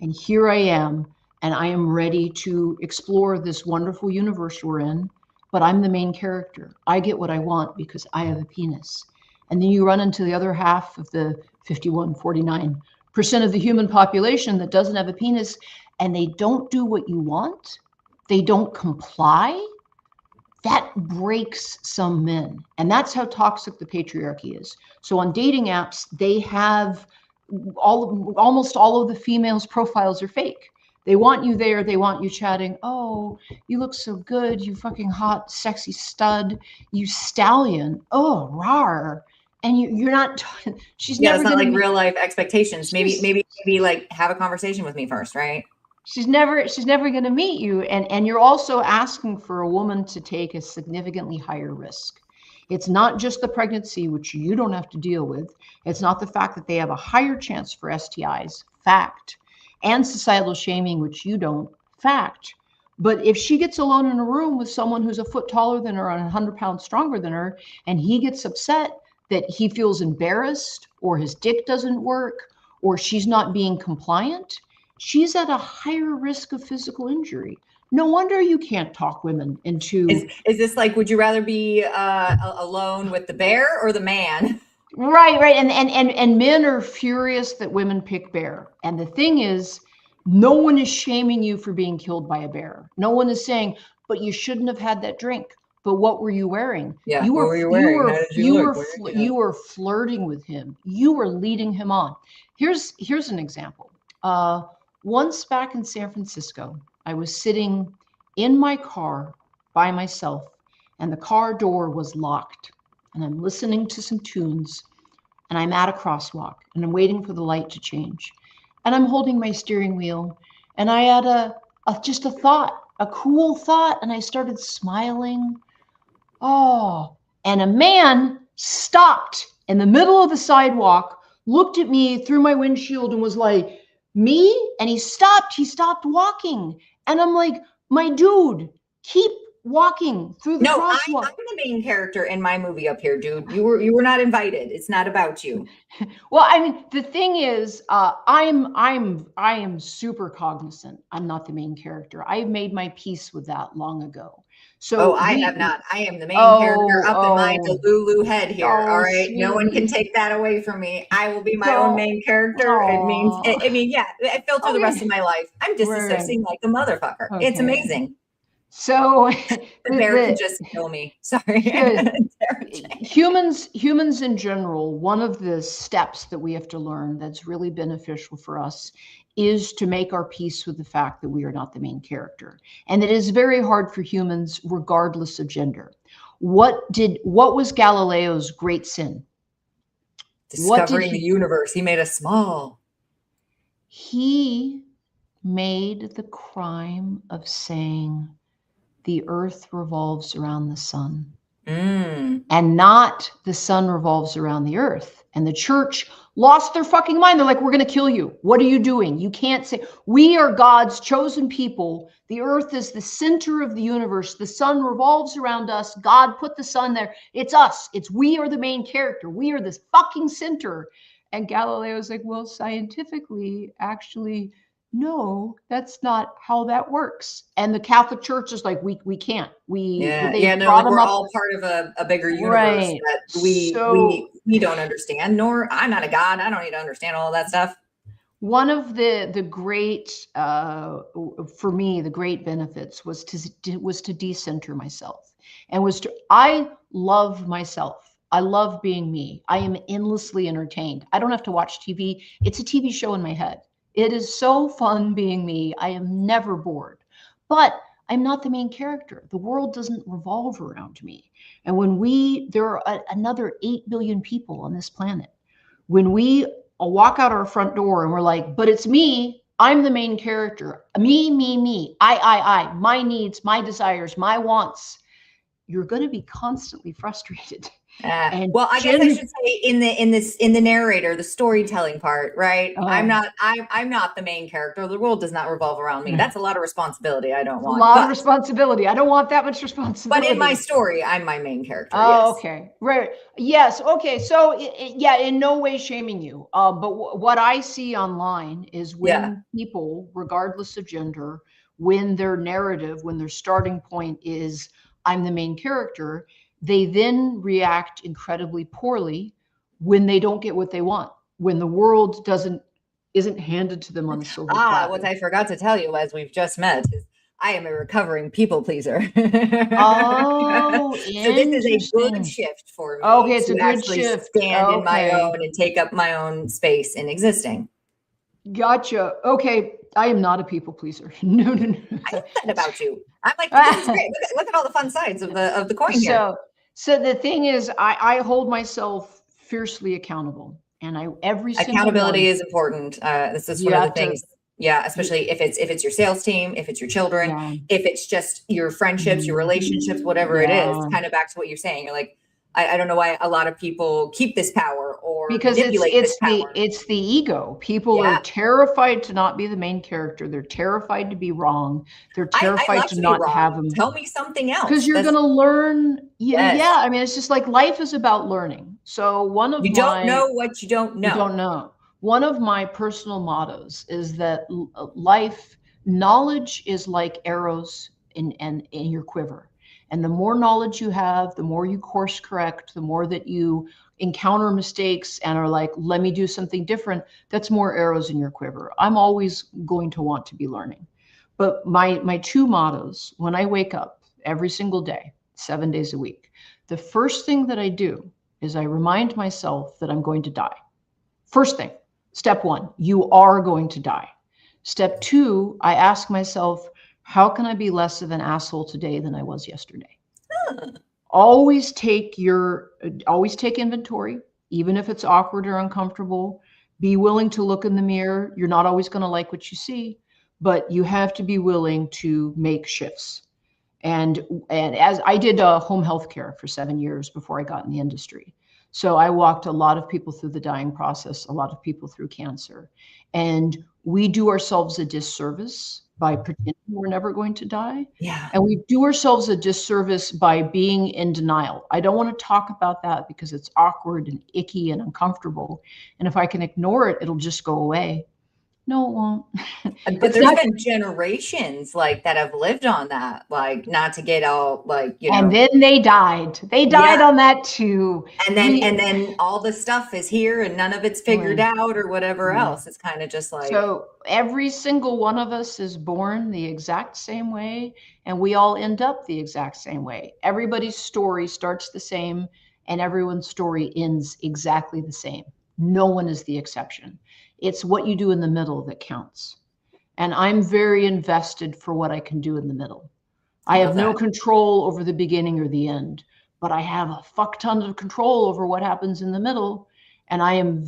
And here I am, and I am ready to explore this wonderful universe we're in, but I'm the main character. I get what I want because I have a penis. And then you run into the other half of the 51-49% of the human population that doesn't have a penis, and they don't do what you want. They don't comply. That breaks some men. And that's how toxic the patriarchy is. So on dating apps, they have almost all of the females' profiles are fake. They want you there. They want you chatting. Oh, you look so good. You fucking hot, sexy stud. You stallion. Oh, rar. And you're not. She's never. It's not like real life expectations. Maybe like have a conversation with me first, right? She's never going to meet you, and you're also asking for a woman to take a significantly higher risk. It's not just the pregnancy, which you don't have to deal with. It's not the fact that they have a higher chance for STIs, fact, and societal shaming, which you don't, fact. But if she gets alone in a room with someone who's a foot taller than her and 100 pounds stronger than her, and he gets upset that he feels embarrassed or his dick doesn't work or she's not being compliant, she's at a higher risk of physical injury. No wonder you can't talk women into. Is this like, would you rather be alone with the bear or the man? Right. And men are furious that women pick bear. And the thing is, no one is shaming you for being killed by a bear. No one is saying, but you shouldn't have had that drink. But what were you wearing? Yeah. You What were, were you wearing? How did you look? you were flirting with him. You were leading him on. Here's an example. Once back in San Francisco, I was sitting in my car by myself, and the car door was locked. And I'm listening to some tunes, and I'm at a crosswalk, and I'm waiting for the light to change. And I'm holding my steering wheel, and I had just a thought, a cool thought, and I started smiling. Oh, and a man stopped in the middle of the sidewalk, looked at me through my windshield and was like, me? And he stopped walking. And I'm like, my dude, keep walking through the crosswalk. I'm the main character in my movie up here, dude. You were not invited. It's not about you. Well, I mean, the thing is, I am super cognizant. I'm not the main character. I've made my peace with that long ago. So I have not. I am the main character up in my Delulu head here. All right. Sweet. No one can take that away from me. I will be my own main character. It means, yeah, I filter the rest of my life. I'm disassociating like a motherfucker. Okay. It's amazing. So the bear could just kill me. Sorry. Humans in general, one of the steps that we have to learn that's really beneficial for us is to make our peace with the fact that we are not the main character. And it is very hard for humans regardless of gender. What was Galileo's great sin? Discovering the universe. He made us small. He made the crime of saying the earth revolves around the sun. And not the sun revolves around the earth. And the church lost their fucking mind. They're like, we're going to kill you. What are you doing? You can't say, we are God's chosen people. The earth is the center of the universe. The sun revolves around us. God put the sun there. It's us. We are the main character. We are this fucking center. And Galileo's like, well, scientifically, actually, no, that's not how that works. And the Catholic Church is like, we can't. We're all part of a bigger universe that we don't understand. Nor I'm not a god. I don't need to understand all of that stuff. One of the great for me, the great benefits was to decenter myself, and I love myself. I love being me. I am endlessly entertained. I don't have to watch TV. It's a TV show in my head. It is so fun being me. I am never bored, but I'm not the main character. The world doesn't revolve around me. And when there are another 8 billion people on this planet, when we walk out our front door and we're like, but it's me, I'm the main character, me, I, my needs, my desires, my wants, you're going to be constantly frustrated. Well, I guess I should say in the narrator, the storytelling part, right? I'm not the main character. The world does not revolve around me. That's a lot of responsibility. I don't want a lot of responsibility. I don't want that much responsibility. But in my story, I'm my main character. Oh, yes. Okay, right. Yes. Okay. So yeah, in no way shaming you. But what I see online is when people, regardless of gender, when their narrative, when their starting point is I'm the main character, they then react incredibly poorly when they don't get what they want, when the world isn't handed to them on a silver platter. What I forgot to tell you, as we've just met, is I am a recovering people pleaser. Oh, so this is a good shift for me. Okay, it's a good actually shift. Stand in my own and take up my own space in existing. Gotcha. Okay, I am not a people pleaser. No. I said about you. I'm like, this is great. Look at all the fun sides of the coin here. So the thing is, I hold myself fiercely accountable, and accountability is important. This is one of the things. Yeah, especially if it's your sales team, if it's your children, if it's just your friendships, your relationships, whatever it is. Kind of back to what you're saying. You're like, I don't know why a lot of people keep this power or because it's the ego. People are terrified to not be the main character. They're terrified to be wrong. They're terrified to not have them. Tell me something else. Because you're going to learn. Yeah. I mean, it's just like life is about learning. So don't know what you don't know. You don't know. One of my personal mottos is that knowledge is like arrows in your quiver. And the more knowledge you have, the more you course correct, the more that you encounter mistakes and are like, let me do something different, that's more arrows in your quiver. I'm always going to want to be learning. But my two mottos when I wake up every single day, 7 days a week. The first thing that I do is I remind myself that I'm going to die. First thing, step one, you are going to die. Step two, I ask myself, how can I be less of an asshole today than I was yesterday? Always take inventory, even if it's awkward or uncomfortable. Be willing to look in the mirror. You're not always going to like what you see, but you have to be willing to make shifts. And as I did home health care for 7 years before I got in the industry. So I walked a lot of people through the dying process, a lot of people through cancer. And we do ourselves a disservice by pretending we're never going to die. Yeah. And we do ourselves a disservice by being in denial. I don't want to talk about that because it's awkward and icky and uncomfortable. And if I can ignore it, it'll just go away. No, it won't. But there's been generations like that have lived on that, like not to get all like, you know. And then they died. They died on that too. And then all the stuff is here and none of it's figured out or whatever else. It's kind of just like. So every single one of us is born the exact same way, and we all end up the exact same way. Everybody's story starts the same, and everyone's story ends exactly the same. No one is the exception. It's what you do in the middle that counts. And I'm very invested for what I can do in the middle. I have no control over the beginning or the end, but I have a fuck ton of control over what happens in the middle. And I am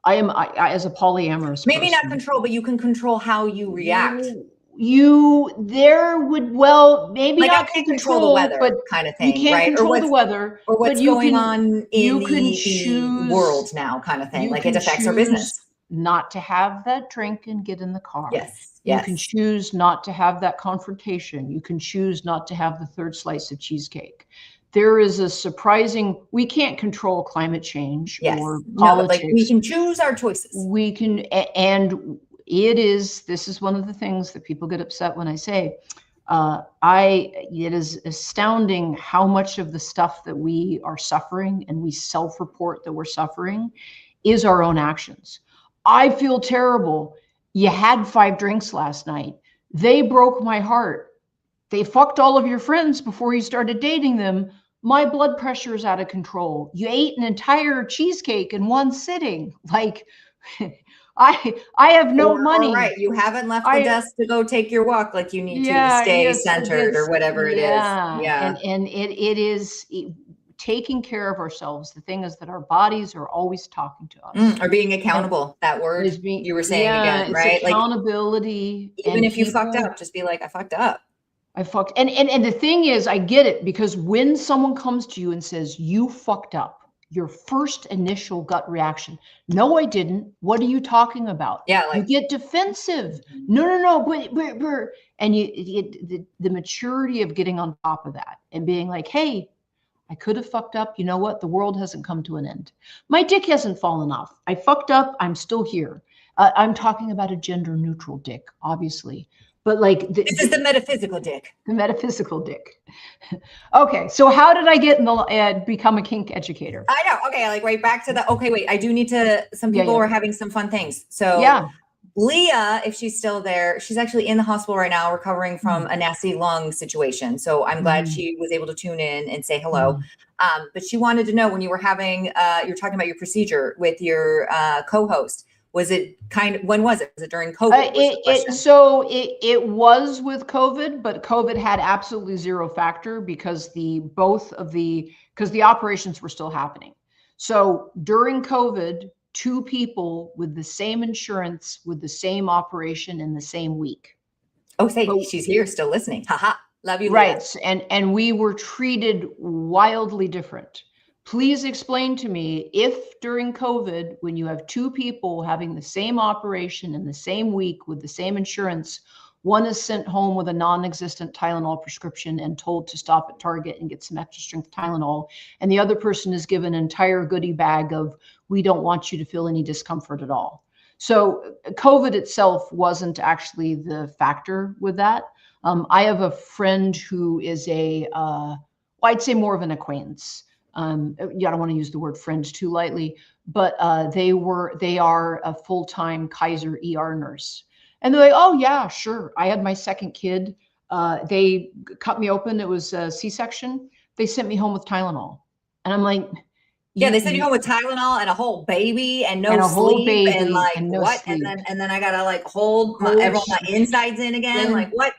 as a polyamorous maybe person, not control, but you can control how you react. Maybe like not I can't control the weather, but kind of thing, you can't control the weather, or what's going on in the choose, world now, kind of thing. Like it affects our business. Not to have that drink and get in the car. Yes. You can choose not to have that confrontation. You can choose not to have the third slice of cheesecake. There is a surprising, we can't control climate change or politics. But like we can choose our choices. We can, and this is one of the things that people get upset when I say, it is astounding how much of the stuff that we are suffering and we self-report that we're suffering is our own actions. I feel terrible. You had 5 drinks last night. They broke my heart. They fucked all of your friends before you started dating them. My blood pressure is out of control. You ate an entire cheesecake in one sitting. Like, I have no money. Right. You haven't left the desk to go take your walk like you need to stay centered or whatever it is. Yeah. And it is taking care of ourselves. The thing is that our bodies are always talking to us. Or being accountable. That word you were saying again, right? Accountability. Like, even if you fucked up, just be like, I fucked up. And the thing is, I get it, because when someone comes to you and says, you fucked up, your first initial gut reaction, no, I didn't. What are you talking about? Yeah, like, you get defensive. No, but and the maturity of getting on top of that and being like, hey, I could have fucked up. You know what? The world hasn't come to an end. My dick hasn't fallen off. I fucked up. I'm still here. I'm talking about a gender neutral dick, obviously. But like this is the metaphysical dick. The metaphysical dick. Okay, so how did I get in the become a kink educator? I know. Okay, like right back to the. Okay, wait. I do need to. Some people are having some fun things. So Leah, if she's still there, she's actually in the hospital right now, recovering from a nasty lung situation. So I'm glad she was able to tune in and say hello. But she wanted to know, when you were having, you're talking about your procedure with your co-host. Was it when was it? Was it during COVID? It was with COVID, but COVID had absolutely zero factor because the operations were still happening. So during COVID, 2 people with the same insurance with the same operation in the same week. Oh, she's here still listening. Haha. Love you. Right. And we were treated wildly different. Please explain to me, if during COVID, when you have 2 people having the same operation in the same week with the same insurance, one is sent home with a non-existent Tylenol prescription and told to stop at Target and get some extra strength Tylenol, and the other person is given an entire goodie bag of, we don't want you to feel any discomfort at all. So COVID itself wasn't actually the factor with that. I have a friend who is I'd say more of an acquaintance. I don't want to use the word friend too lightly, but they are a full-time Kaiser ER nurse. And they're like, oh yeah, sure. I had my second kid They cut me open. It was a C-section. They sent me home with Tylenol. And I'm like, yeah, they sent you home with Tylenol and a whole baby and no and a whole sleep and baby like and no what? sleep. And then I gotta like hold my insides in again. Like what?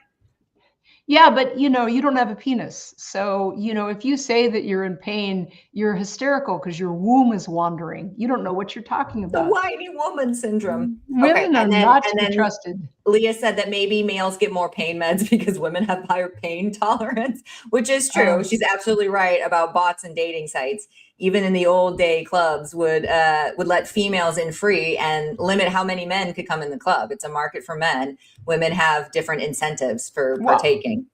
Yeah, but you don't have a penis. So, if you say that you're in pain, you're hysterical because your womb is wandering. You don't know what you're talking The about. whiny woman syndrome. Women are not to be trusted. Leah said that maybe males get more pain meds because women have higher pain tolerance, which is true. She's absolutely right about bots and dating sites. Even in the old day, clubs would let females in free and limit how many men could come in the club. It's a market for men. Women have different incentives for partaking.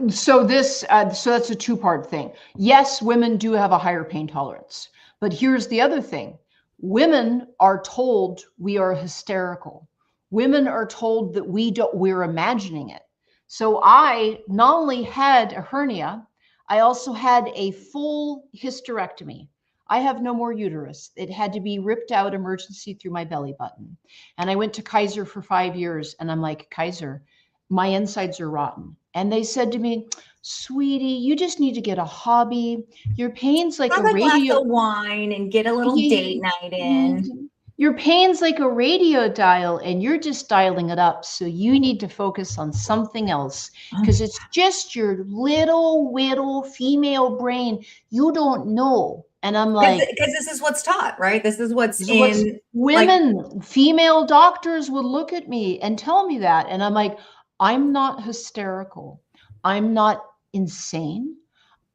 So that's a two-part thing. Yes, women do have a higher pain tolerance, but here's the other thing. Women are told we are hysterical. Women are told that we're imagining it. So I not only had a hernia, I also had a full hysterectomy. I have no more uterus. It had to be ripped out emergency through my belly button. And I went to Kaiser for 5 years and I'm like, Kaiser, my insides are rotten. And they said to me, sweetie, you just need to get a hobby. Your pain's like have a radio. Glass of wine and get a little date night in. Your pain's like a radio dial and you're just dialing it up. So you need to focus on something else because it's just your little female brain. You don't know. And I'm like, because this is what's taught, right? This is what's in women, female doctors would look at me and tell me that. And I'm like, I'm not hysterical. I'm not insane.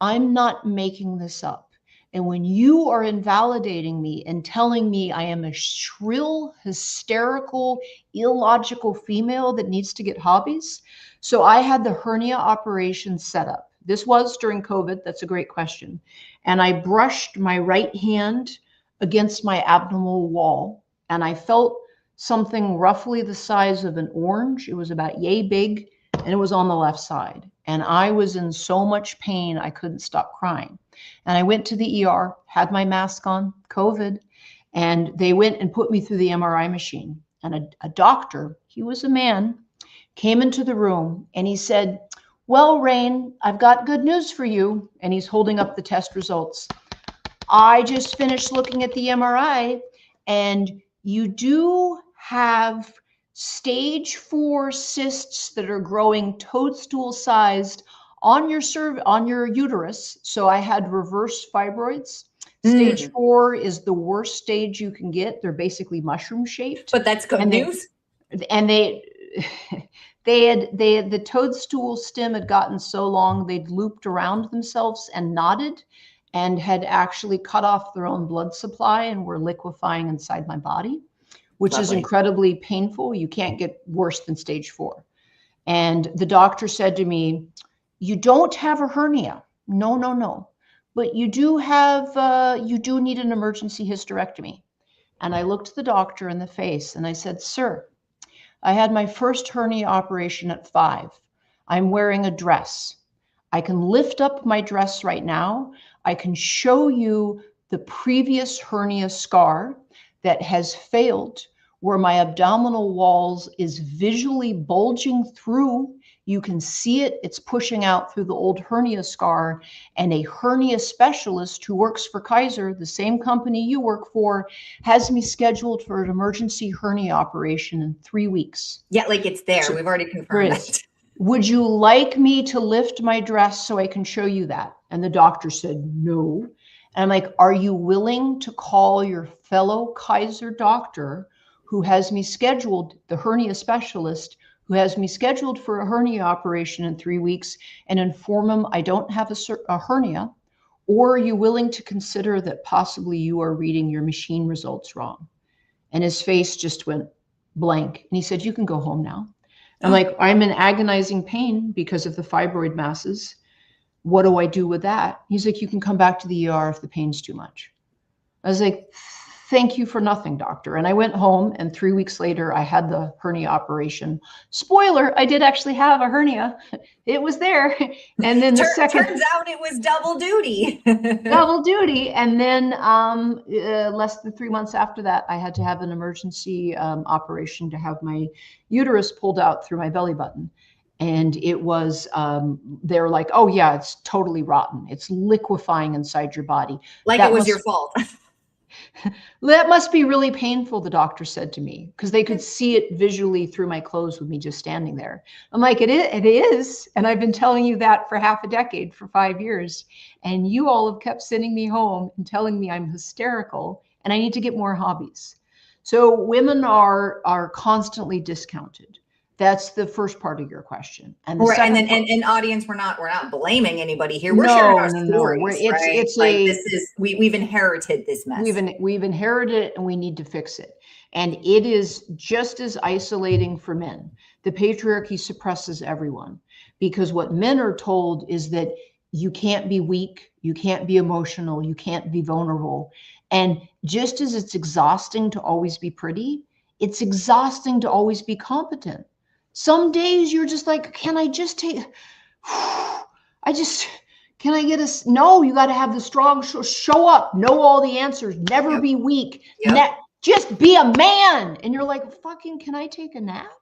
I'm not making this up. And when you are invalidating me and telling me I am a shrill, hysterical, illogical female that needs to get hobbies. So I had the hernia operation set up. This was during COVID. That's a great question. And I brushed my right hand against my abdominal wall and I felt something roughly the size of an orange. It was about yay big and it was on the left side. And I was in so much pain, I couldn't stop crying. And I went to the ER, had my mask on, COVID, and they went and put me through the MRI machine. And a doctor, he was a man, came into the room and he said, well, Rain, I've got good news for you. And he's holding up the test results. I just finished looking at the MRI and you do have stage 4 cysts that are growing toadstool sized on your uterus. So I had reverse fibroids. Stage 4 is the worst stage you can get. They're basically mushroom shaped. But that's good news. And the toadstool stem had gotten so long, they'd looped around themselves and knotted and had actually cut off their own blood supply and were liquefying inside my body, which is incredibly painful. You can't get worse than stage 4. And the doctor said to me, you don't have a hernia. No. But you do need an emergency hysterectomy. And I looked the doctor in the face and I said, sir, I had my first hernia operation at 5. I'm wearing a dress. I can lift up my dress right now. I can show you the previous hernia scar that has failed, where my abdominal walls is visually bulging through. You can see it. It's pushing out through the old hernia scar. And a hernia specialist who works for Kaiser, the same company you work for, has me scheduled for an emergency hernia operation in 3 weeks. Yeah, like it's there. So we've already confirmed it. Would you like me to lift my dress so I can show you that? And the doctor said, no. And I'm like, are you willing to call your fellow Kaiser doctor who has me scheduled, the hernia specialist, who has me scheduled for a hernia operation in 3 weeks, and inform him I don't have a hernia? Or are you willing to consider that possibly you are reading your machine results wrong? And his face just went blank. And he said, you can go home now. I'm like, I'm in agonizing pain because of the fibroid masses. What do I do with that? He's like, you can come back to the ER if the pain's too much. I was like, thank you for nothing, doctor. And I went home and 3 weeks later, I had the hernia operation. Spoiler, I did actually have a hernia. It was there. And then the second. Turns out it was double duty. Double duty. And then less than 3 months after that, I had to have an emergency operation to have my uterus pulled out through my belly button. And it was, they're like, oh yeah, it's totally rotten. It's liquefying inside your body. Like That it was must, your fault. that must be really painful, the doctor said to me, because they could see it visually through my clothes with me just standing there. I'm like, it is. And I've been telling you that for half a decade, for 5 years. And you all have kept sending me home and telling me I'm hysterical and I need to get more hobbies. So women are constantly discounted. That's the first part of your question. And the Right. And second then part, in audience, we're not blaming anybody here. We're sharing our no. stories, right? It's Like a, this is we've inherited this mess. we've inherited it and we need to fix it. And it is just as isolating for men. The patriarchy suppresses everyone, because what men are told is that you can't be weak, you can't be emotional, you can't be vulnerable. And just as it's exhausting to always be pretty, it's exhausting to always be competent. Some days you're just like, can I just take, can I get a, no, you got to have the strong, show up, know all the answers, never be weak, just be a man. And you're like, fucking, can I take a nap?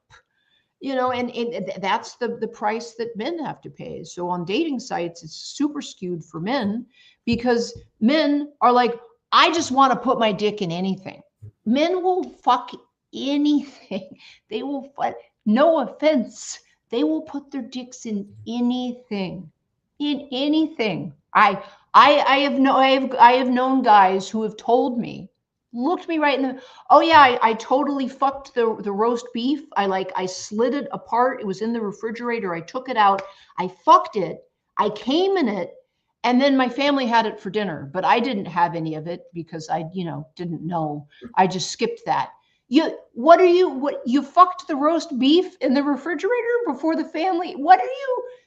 You know, and that's the price that men have to pay. So on dating sites, it's super skewed for men, because men are like, I just want to put my dick in anything. Men will fuck anything. They will, no offense, they will put their dicks in anything. In anything. I have known guys who have told me, looked me right in the, oh yeah, I totally fucked the roast beef. I slid it apart. It was in the refrigerator. I took it out. I fucked it. I came in it. And then my family had it for dinner, but I didn't have any of it because I, didn't know. I just skipped that. What you fucked the roast beef in the refrigerator before the family? What are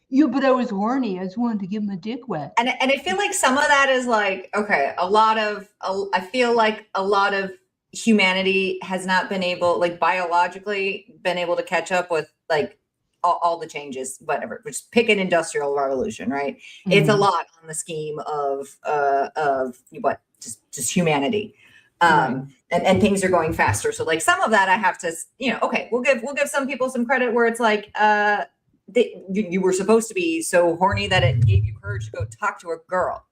you, but I was horny. I just wanted to get my dick wet. And I feel like some of that is like, okay, I feel like a lot of humanity has not been able, like biologically been able to catch up with like all the changes, whatever, just pick an industrial revolution, right? Mm-hmm. It's a lot on the scheme of what, just humanity. Right. And things are going faster. So like some of that I have to, okay, we'll give some people some credit where it's like, you were supposed to be so horny that it gave you courage to go talk to a girl,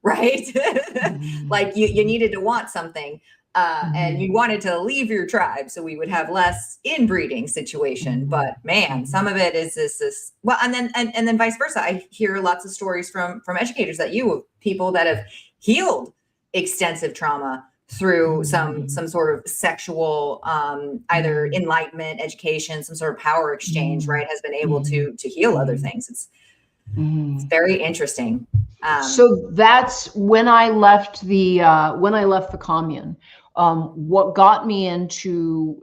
right? Mm-hmm. Like you needed to want something, and you wanted to leave your tribe so we would have less inbreeding situation. Mm-hmm. But man, some of it is this well, and then vice versa. I hear lots of stories from educators people that have healed extensive trauma through some sort of sexual either enlightenment, education, some sort of power exchange, right, has been able to heal other things. It's very interesting. So that's when I left the commune. What got me into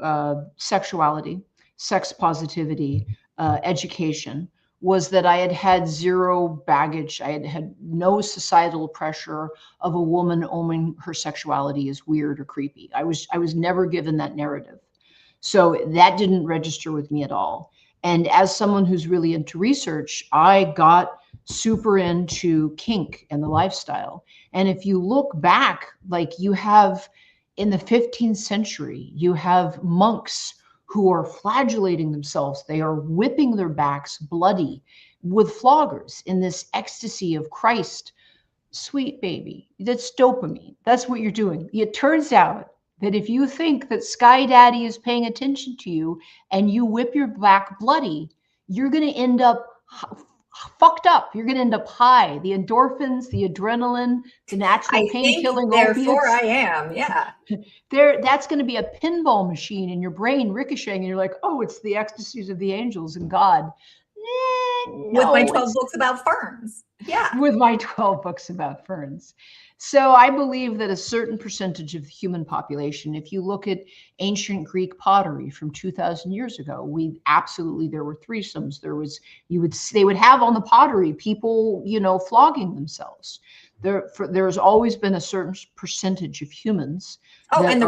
sexuality, sex positivity, education, was that I had zero baggage. I had no societal pressure of a woman owning her sexuality as weird or creepy. I was never given that narrative. So that didn't register with me at all. And as someone who's really into research, I got super into kink and the lifestyle. And if you look back, like you have in the 15th century, you have monks who are flagellating themselves. They are whipping their backs bloody with floggers in this ecstasy of Christ. Sweet baby, that's dopamine. That's what you're doing. It turns out that if you think that Sky Daddy is paying attention to you and you whip your back bloody, you're going to end up fucked up. You're going to end up high. The endorphins, the adrenaline, the natural pain-killing opiates. Therefore I am, yeah. That's going to be a pinball machine in your brain ricocheting, and you're like, oh, it's the ecstasies of the angels and God. No, with my 12 books about ferns. Yeah. With my 12 books about ferns. So I believe that a certain percentage of the human population, if you look at ancient Greek pottery from 2,000 years ago, there were threesomes. They would have on the pottery people, flogging themselves. There's always been a certain percentage of humans. Oh, and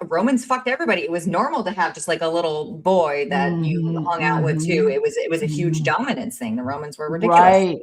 Romans fucked everybody. It was normal to have just like a little boy that you hung out with too. It was a huge dominance thing. The Romans were ridiculous.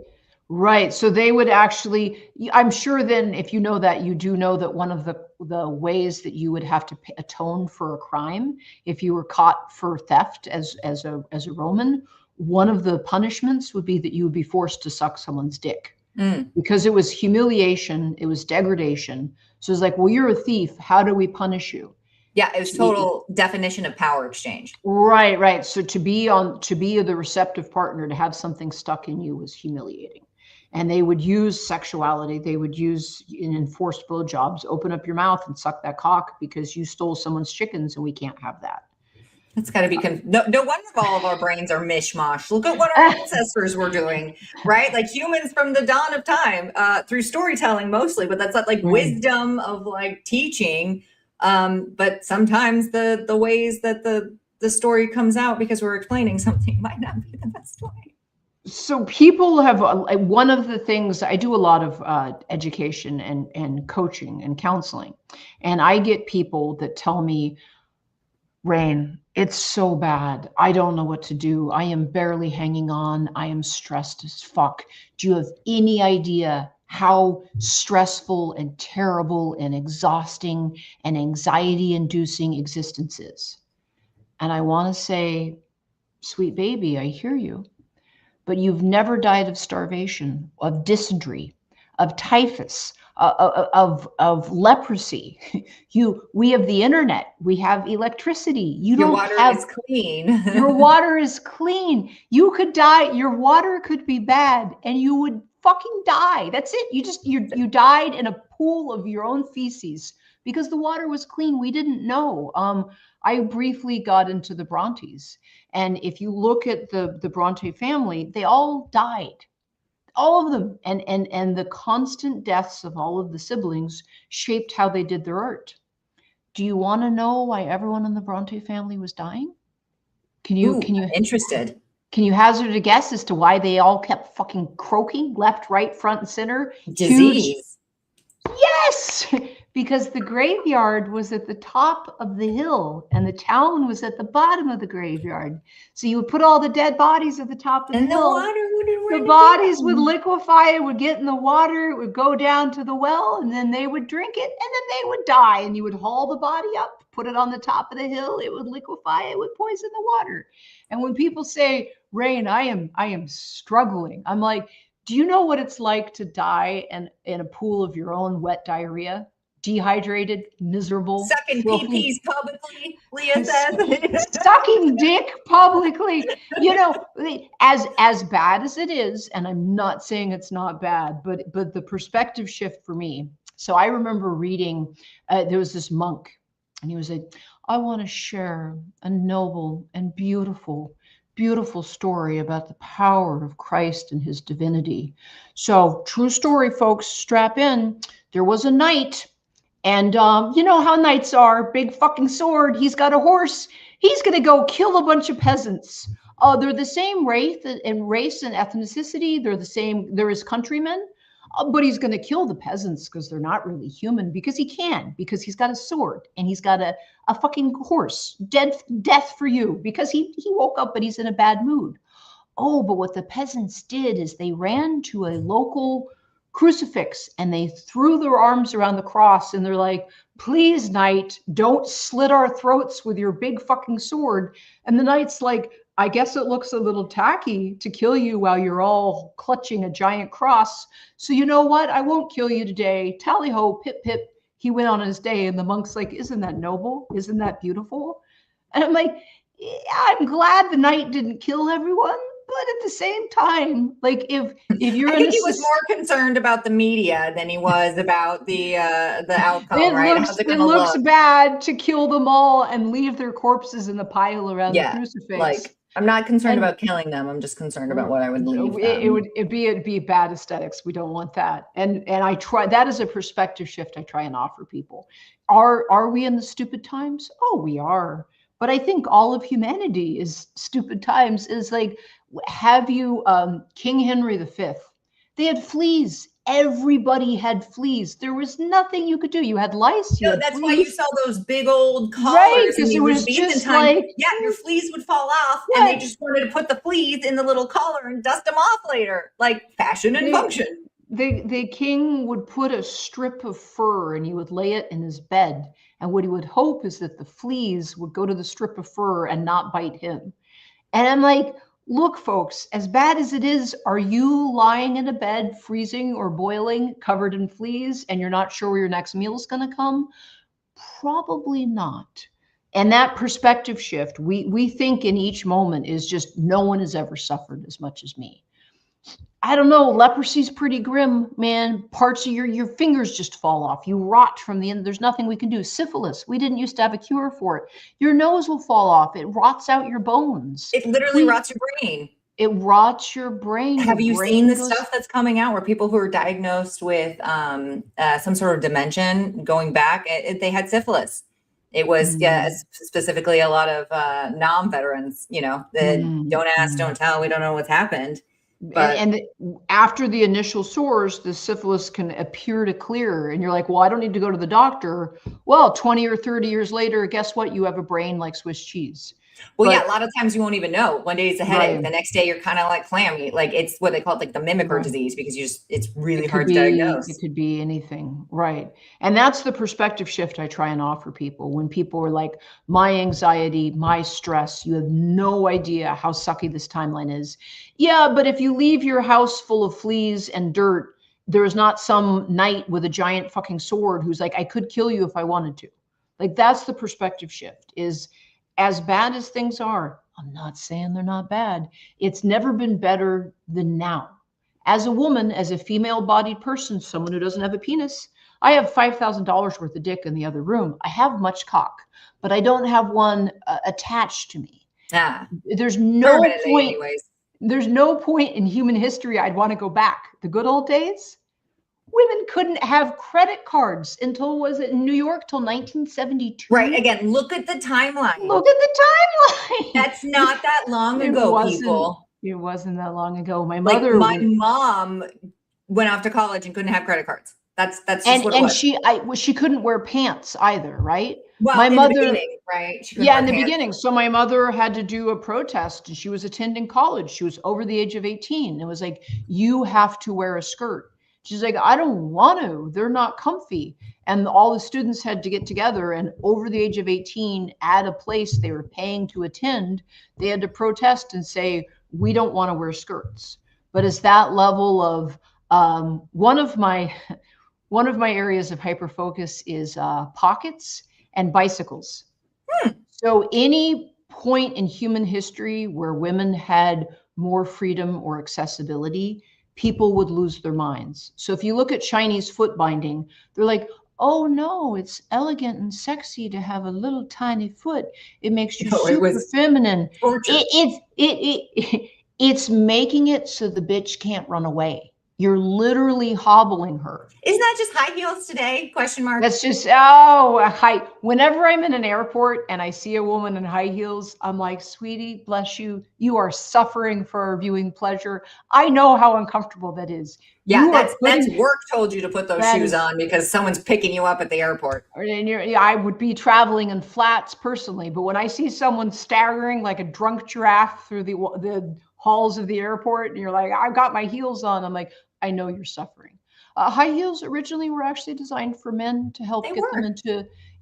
Right. So they would actually, I'm sure then if you know that, you do know that one of the ways that you would have to atone for a crime if you were caught for theft as a Roman one of the punishments would be that you would be forced to suck someone's dick. Mm. Because it was humiliation, it was degradation. So it's like, well, you're a thief. How do we punish you? Yeah, it was total definition of power exchange. Right, right. So to be the receptive partner, to have something stuck in you was humiliating. And they would use sexuality. They would use enforced blowjobs, open up your mouth and suck that cock because you stole someone's chickens and we can't have that. It's got to be no wonder all of our brains are mishmash. Look at what our ancestors were doing, right? Like humans from the dawn of time, through storytelling mostly, but that's not like wisdom of like teaching. But sometimes the ways that the story comes out because we're explaining something might not be the best way. So people have, one of the things, I do a lot of education and coaching and counseling, and I get people that tell me, Rain, it's so bad. I don't know what to do. I am barely hanging on. I am stressed as fuck. Do you have any idea how stressful and terrible and exhausting and anxiety-inducing existence is? And I want to say, sweet baby, I hear you. But you've never died of starvation, of dysentery, of typhus, of leprosy. We have the internet, we have electricity. Your water is clean. Your water is clean. You could die. Your water could be bad, and you would fucking die. That's it. You died in a pool of your own feces because the water was clean. We didn't know. I briefly got into the Brontes, and if you look at the Bronte family, they all died. All of them, and the constant deaths of all of the siblings shaped how they did their art. Do you want to know why everyone in the Bronte family was dying? Can you interested? Can you hazard a guess as to why they all kept fucking croaking left, right, front, and center? Disease. Yes, because the graveyard was at the top of the hill and the town was at the bottom of the graveyard. So you would put all the dead bodies at the top of the hill. The bodies would liquefy, it would get in the water, it would go down to the well, and then they would drink it, and then they would die. And you would haul the body up, put it on the top of the hill, it would liquefy, it would poison the water. And when people say, Rain, I am struggling, I'm like, do you know what it's like to die in a pool of your own wet diarrhea? Dehydrated, miserable, sucking PPs publicly, Leah says. Sucking dick publicly. You know, as bad as it is, and I'm not saying it's not bad, but the perspective shift for me. So I remember reading, there was this monk, and he was like, I want to share a noble and beautiful story about the power of Christ and his divinity. So true story, folks, strap in. There was a knight, and you know how knights are, big fucking sword. He's got a horse. He's going to go kill a bunch of peasants. They're the same race and ethnicity. They're the same. They're his countrymen. But he's going to kill the peasants because they're not really human, because he can, because he's got a sword and he's got a fucking horse. Death for you, because he woke up but he's in a bad mood. Oh, but what the peasants did is they ran to a local crucifix and they threw their arms around the cross and they're like, please, knight, don't slit our throats with your big fucking sword. And the knight's like, I guess it looks a little tacky to kill you while you're all clutching a giant cross. So you know what? I won't kill you today. Tally ho, pip, pip. He went on his day. And the monk's like, isn't that noble? Isn't that beautiful? And I'm like, yeah, I'm glad the knight didn't kill everyone. But at the same time, like if you're I think he was more concerned about the media than he was about the outcome. It looks bad to kill them all and leave their corpses in the pile around the crucifix. Like, I'm not concerned about killing them. I'm just concerned about what I would leave them. It'd be bad aesthetics. We don't want that. And I try, that is a perspective shift I try and offer people. Are we in the stupid times? Oh, we are. But I think all of humanity is stupid times. Is like, have you King Henry V? They had fleas. Everybody had fleas. There was nothing you could do. You had lice. That's why you saw those big old collars. Right, because it was just like, your fleas would fall off, and they just wanted to put the fleas in the little collar and dust them off later, like fashion and function. The king would put a strip of fur and he would lay it in his bed. And what he would hope is that the fleas would go to the strip of fur and not bite him. And I'm like, Look, folks, as bad as it is, are you lying in a bed, freezing or boiling, covered in fleas, and you're not sure where your next meal is going to come? Probably not. And that perspective shift, we think in each moment is just, no one has ever suffered as much as me. I don't know. Leprosy's pretty grim, man. Parts of your fingers just fall off. You rot from the end. There's nothing we can do. Syphilis, we didn't used to have a cure for it. Your nose will fall off. It rots out your bones. It literally rots your brain. It rots your brain. Have you brain seen the goes... stuff that's coming out where people who are diagnosed with some sort of dementia going back, they had syphilis. It was specifically a lot of non-veterans, you know, that don't ask, don't tell, we don't know what's happened. But and after the initial sores, the syphilis can appear to clear. And you're like, well, I don't need to go to the doctor. Well, 20 or 30 years later, guess what? You have a brain like Swiss cheese. Well, yeah, a lot of times you won't even know. One day it's a headache. The next day you're kind of like clammy. Like it's what they call it, like the mimicker disease, because it's really hard to diagnose. It could be anything. Right. And that's the perspective shift I try and offer people. When people are like, my anxiety, my stress, you have no idea how sucky this timeline is. Yeah, but if you leave your house full of fleas and dirt, there is not some knight with a giant fucking sword who's like, I could kill you if I wanted to. Like, that's the perspective shift. Is as bad as things are, I'm not saying they're not bad. It's never been better than now. As a woman, as a female-bodied person, someone who doesn't have a penis, I have $5,000 worth of dick in the other room. I have much cock, but I don't have one attached to me. There's no point. Anyways. There's no point in human history I'd want to go back. The good old days, women couldn't have credit cards until, was it in New York, till 1972? Right. Again, look at the timeline. Look at the timeline. That's not that long ago, people. It wasn't that long ago. My mom went off to college and couldn't have credit cards. That's just what it was. She couldn't wear pants either, right? Well, my mother, the beginning, right? In the beginning. So my mother had to do a protest, and she was attending college. She was over the age of 18. It was like, you have to wear a skirt. She's like, I don't want to. They're not comfy. And all the students had to get together, and over the age of 18, at a place they were paying to attend, they had to protest and say, we don't want to wear skirts. But it's that level of one of my areas of hyper focus is pockets and bicycles. So any point in human history where women had more freedom or accessibility, people would lose their minds. So if you look at Chinese foot binding, they're like, oh no, it's elegant and sexy to have a little tiny foot. It makes you super feminine. It's making it so the bitch can't run away. You're literally hobbling her. Isn't that just high heels today? Question mark. That's just, high. Whenever I'm in an airport and I see a woman in high heels, I'm like, sweetie, bless you. You are suffering for our viewing pleasure. I know how uncomfortable that is. Yeah, that's work told you to put those shoes on because someone's picking you up at the airport. And I would be traveling in flats personally, but when I see someone staggering like a drunk giraffe through the halls of the airport, and you're like, I've got my heels on, I'm like, I know you're suffering. High heels originally were actually designed for men to help them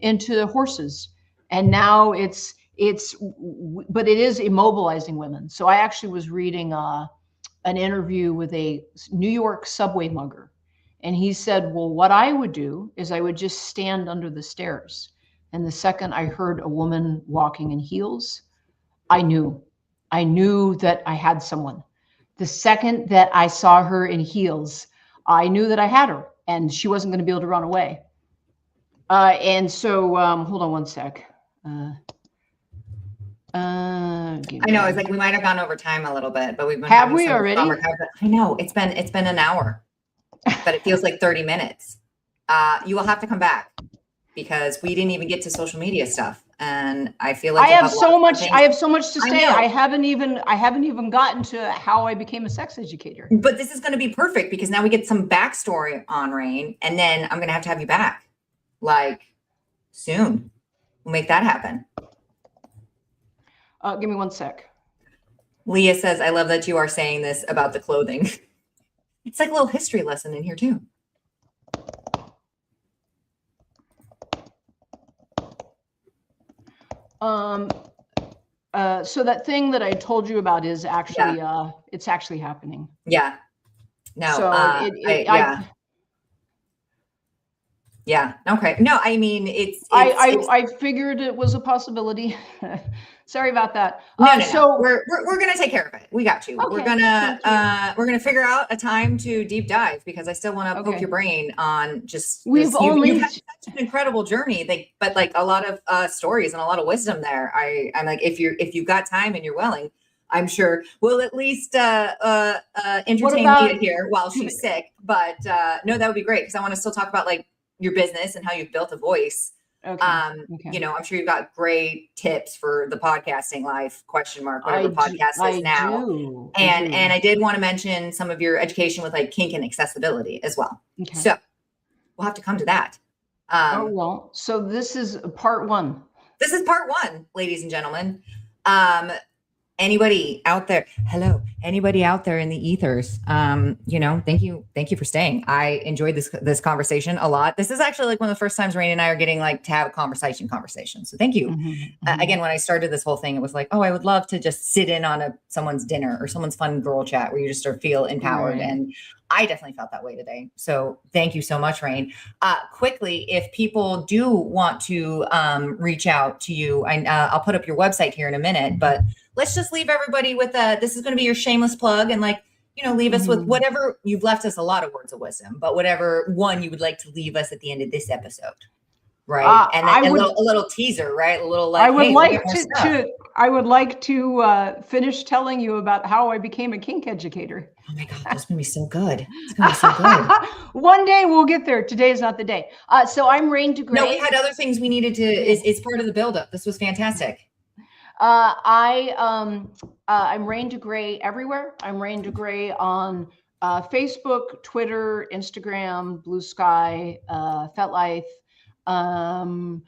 into horses, and now but it is immobilizing women. So I actually was reading an interview with a New York subway mugger, and he said, well, what I would do is I would just stand under the stairs, and the second I heard a woman walking in heels, I knew that I had someone. The second that I saw her in heels, I knew that I had her, and she wasn't going to be able to run away. And so, hold on one sec. I know it's like we might have gone over time a little bit, but we've been have we already? I know it's been an hour, but it feels like 30 minutes. You will have to come back because we didn't even get to social media stuff. And I feel like I have so much to say. I haven't even gotten to how I became a sex educator. But this is going to be perfect because now we get some backstory on Rain, and then I'm going to have you back like soon. We'll make that happen. Give me one sec. Leah says, I love that you are saying this about the clothing. It's like a little history lesson in here too. So that thing that I told you about is actually, it's actually happening. Yeah. No, So yeah. Okay. No, I mean, I figured it was a possibility. Sorry about that. No. So we're gonna take care of it. We got you. Okay, We're gonna figure out a time to deep dive, because I still want to poke your brain on just you've had such an incredible journey. But like a lot of stories and a lot of wisdom there. I'm like, if you've got time and you're willing, I'm sure we'll at least entertain Leah here while she's sick. But no, that would be great, because I want to still talk about like your business and how you've built a voice. You know, I'm sure you've got great tips for the podcasting life, whatever podcast is now. And I did want to mention some of your education with like kink and accessibility as well. Okay. So we'll have to come to that. So this is part one. This is part one, ladies and gentlemen. Anybody out there? Hello. Anybody out there in the ethers? You know, thank you for staying. I enjoyed this conversation a lot. This is actually like one of the first times Rain and I are getting like to have a conversation. So thank you. Again, when I started this whole thing, it was like, oh, I would love to just sit in on someone's dinner or someone's fun girl chat where you just sort of feel empowered. Right. And I definitely felt that way today. So thank you so much, Rain. Quickly, if people do want to reach out to you, I'll put up your website here in a minute, but let's just leave everybody with this is going to be your shameless plug, and like, you know, leave us with whatever. You've left us a lot of words of wisdom, but whatever one you would like to leave us at the end of this episode. Right. And then a little teaser, right? A little like, I would like to finish telling you about how I became a kink educator. Oh my God, that's going to be so good. It's going to be so good. One day we'll get there. Today is not the day. So I'm Rain DeGrey. No, we had other things we needed to, it's part of the buildup. This was fantastic. I'm Rain DeGrey everywhere. I'm Rain DeGrey on Facebook, Twitter, Instagram, Blue Sky, FetLife. I'm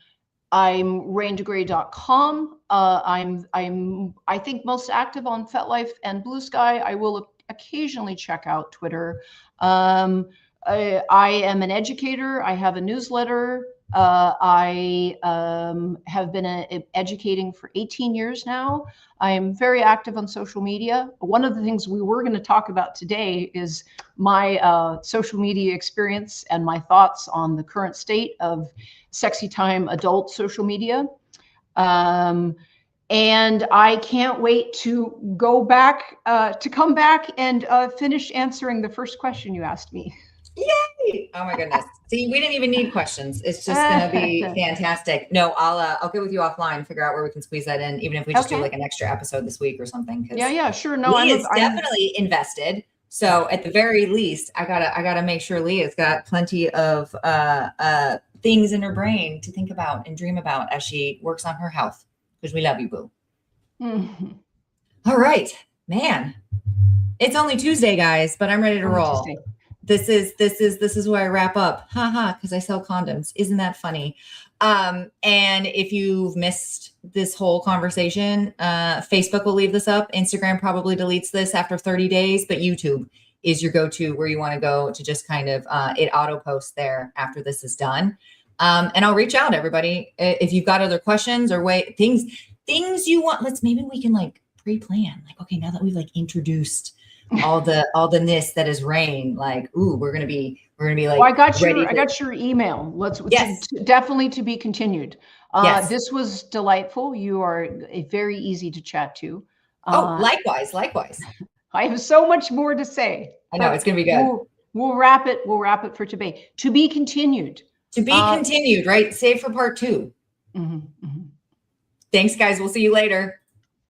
raindegrey.com. I think most active on FetLife and Blue Sky. I will occasionally check out Twitter. I am an educator. I have a newsletter. I have been educating for 18 years now. I am very active on social media. One of the things we were going to talk about today is my social media experience and my thoughts on the current state of sexy time adult social media. And I can't wait to go back, to come back and finish answering the first question you asked me. Yay! Oh my goodness. See, we didn't even need questions. It's just going to be fantastic. No, I'll get with you offline and figure out where we can squeeze that in, even if we just do like an extra episode this week or something. Yeah, sure. No, Leah's definitely invested. So at the very least, I gotta make sure Leah's got plenty of things in her brain to think about and dream about as she works on her health, because we love you, boo. All right, man. It's only Tuesday, guys, but I'm ready to roll. Tuesday. This is where I wrap up. Because I sell condoms. Isn't that funny? And if you've missed this whole conversation, Facebook will leave this up. Instagram probably deletes this after 30 days, but YouTube is your go-to where you want to go to just kind of, it auto posts there after this is done. And I'll reach out, everybody. If you've got other questions or things you want, maybe we can like pre-plan. Like, okay, now that we've like introduced all the ness that is Rain, like, ooh, we're gonna be like, I got your email. Definitely to be continued. Yes. This was delightful. You are very easy to chat to. Likewise. I have so much more to say. I know it's gonna be good. We'll wrap it for today. To be continued. Right? Save for part 2. Thanks, guys. We'll see you later.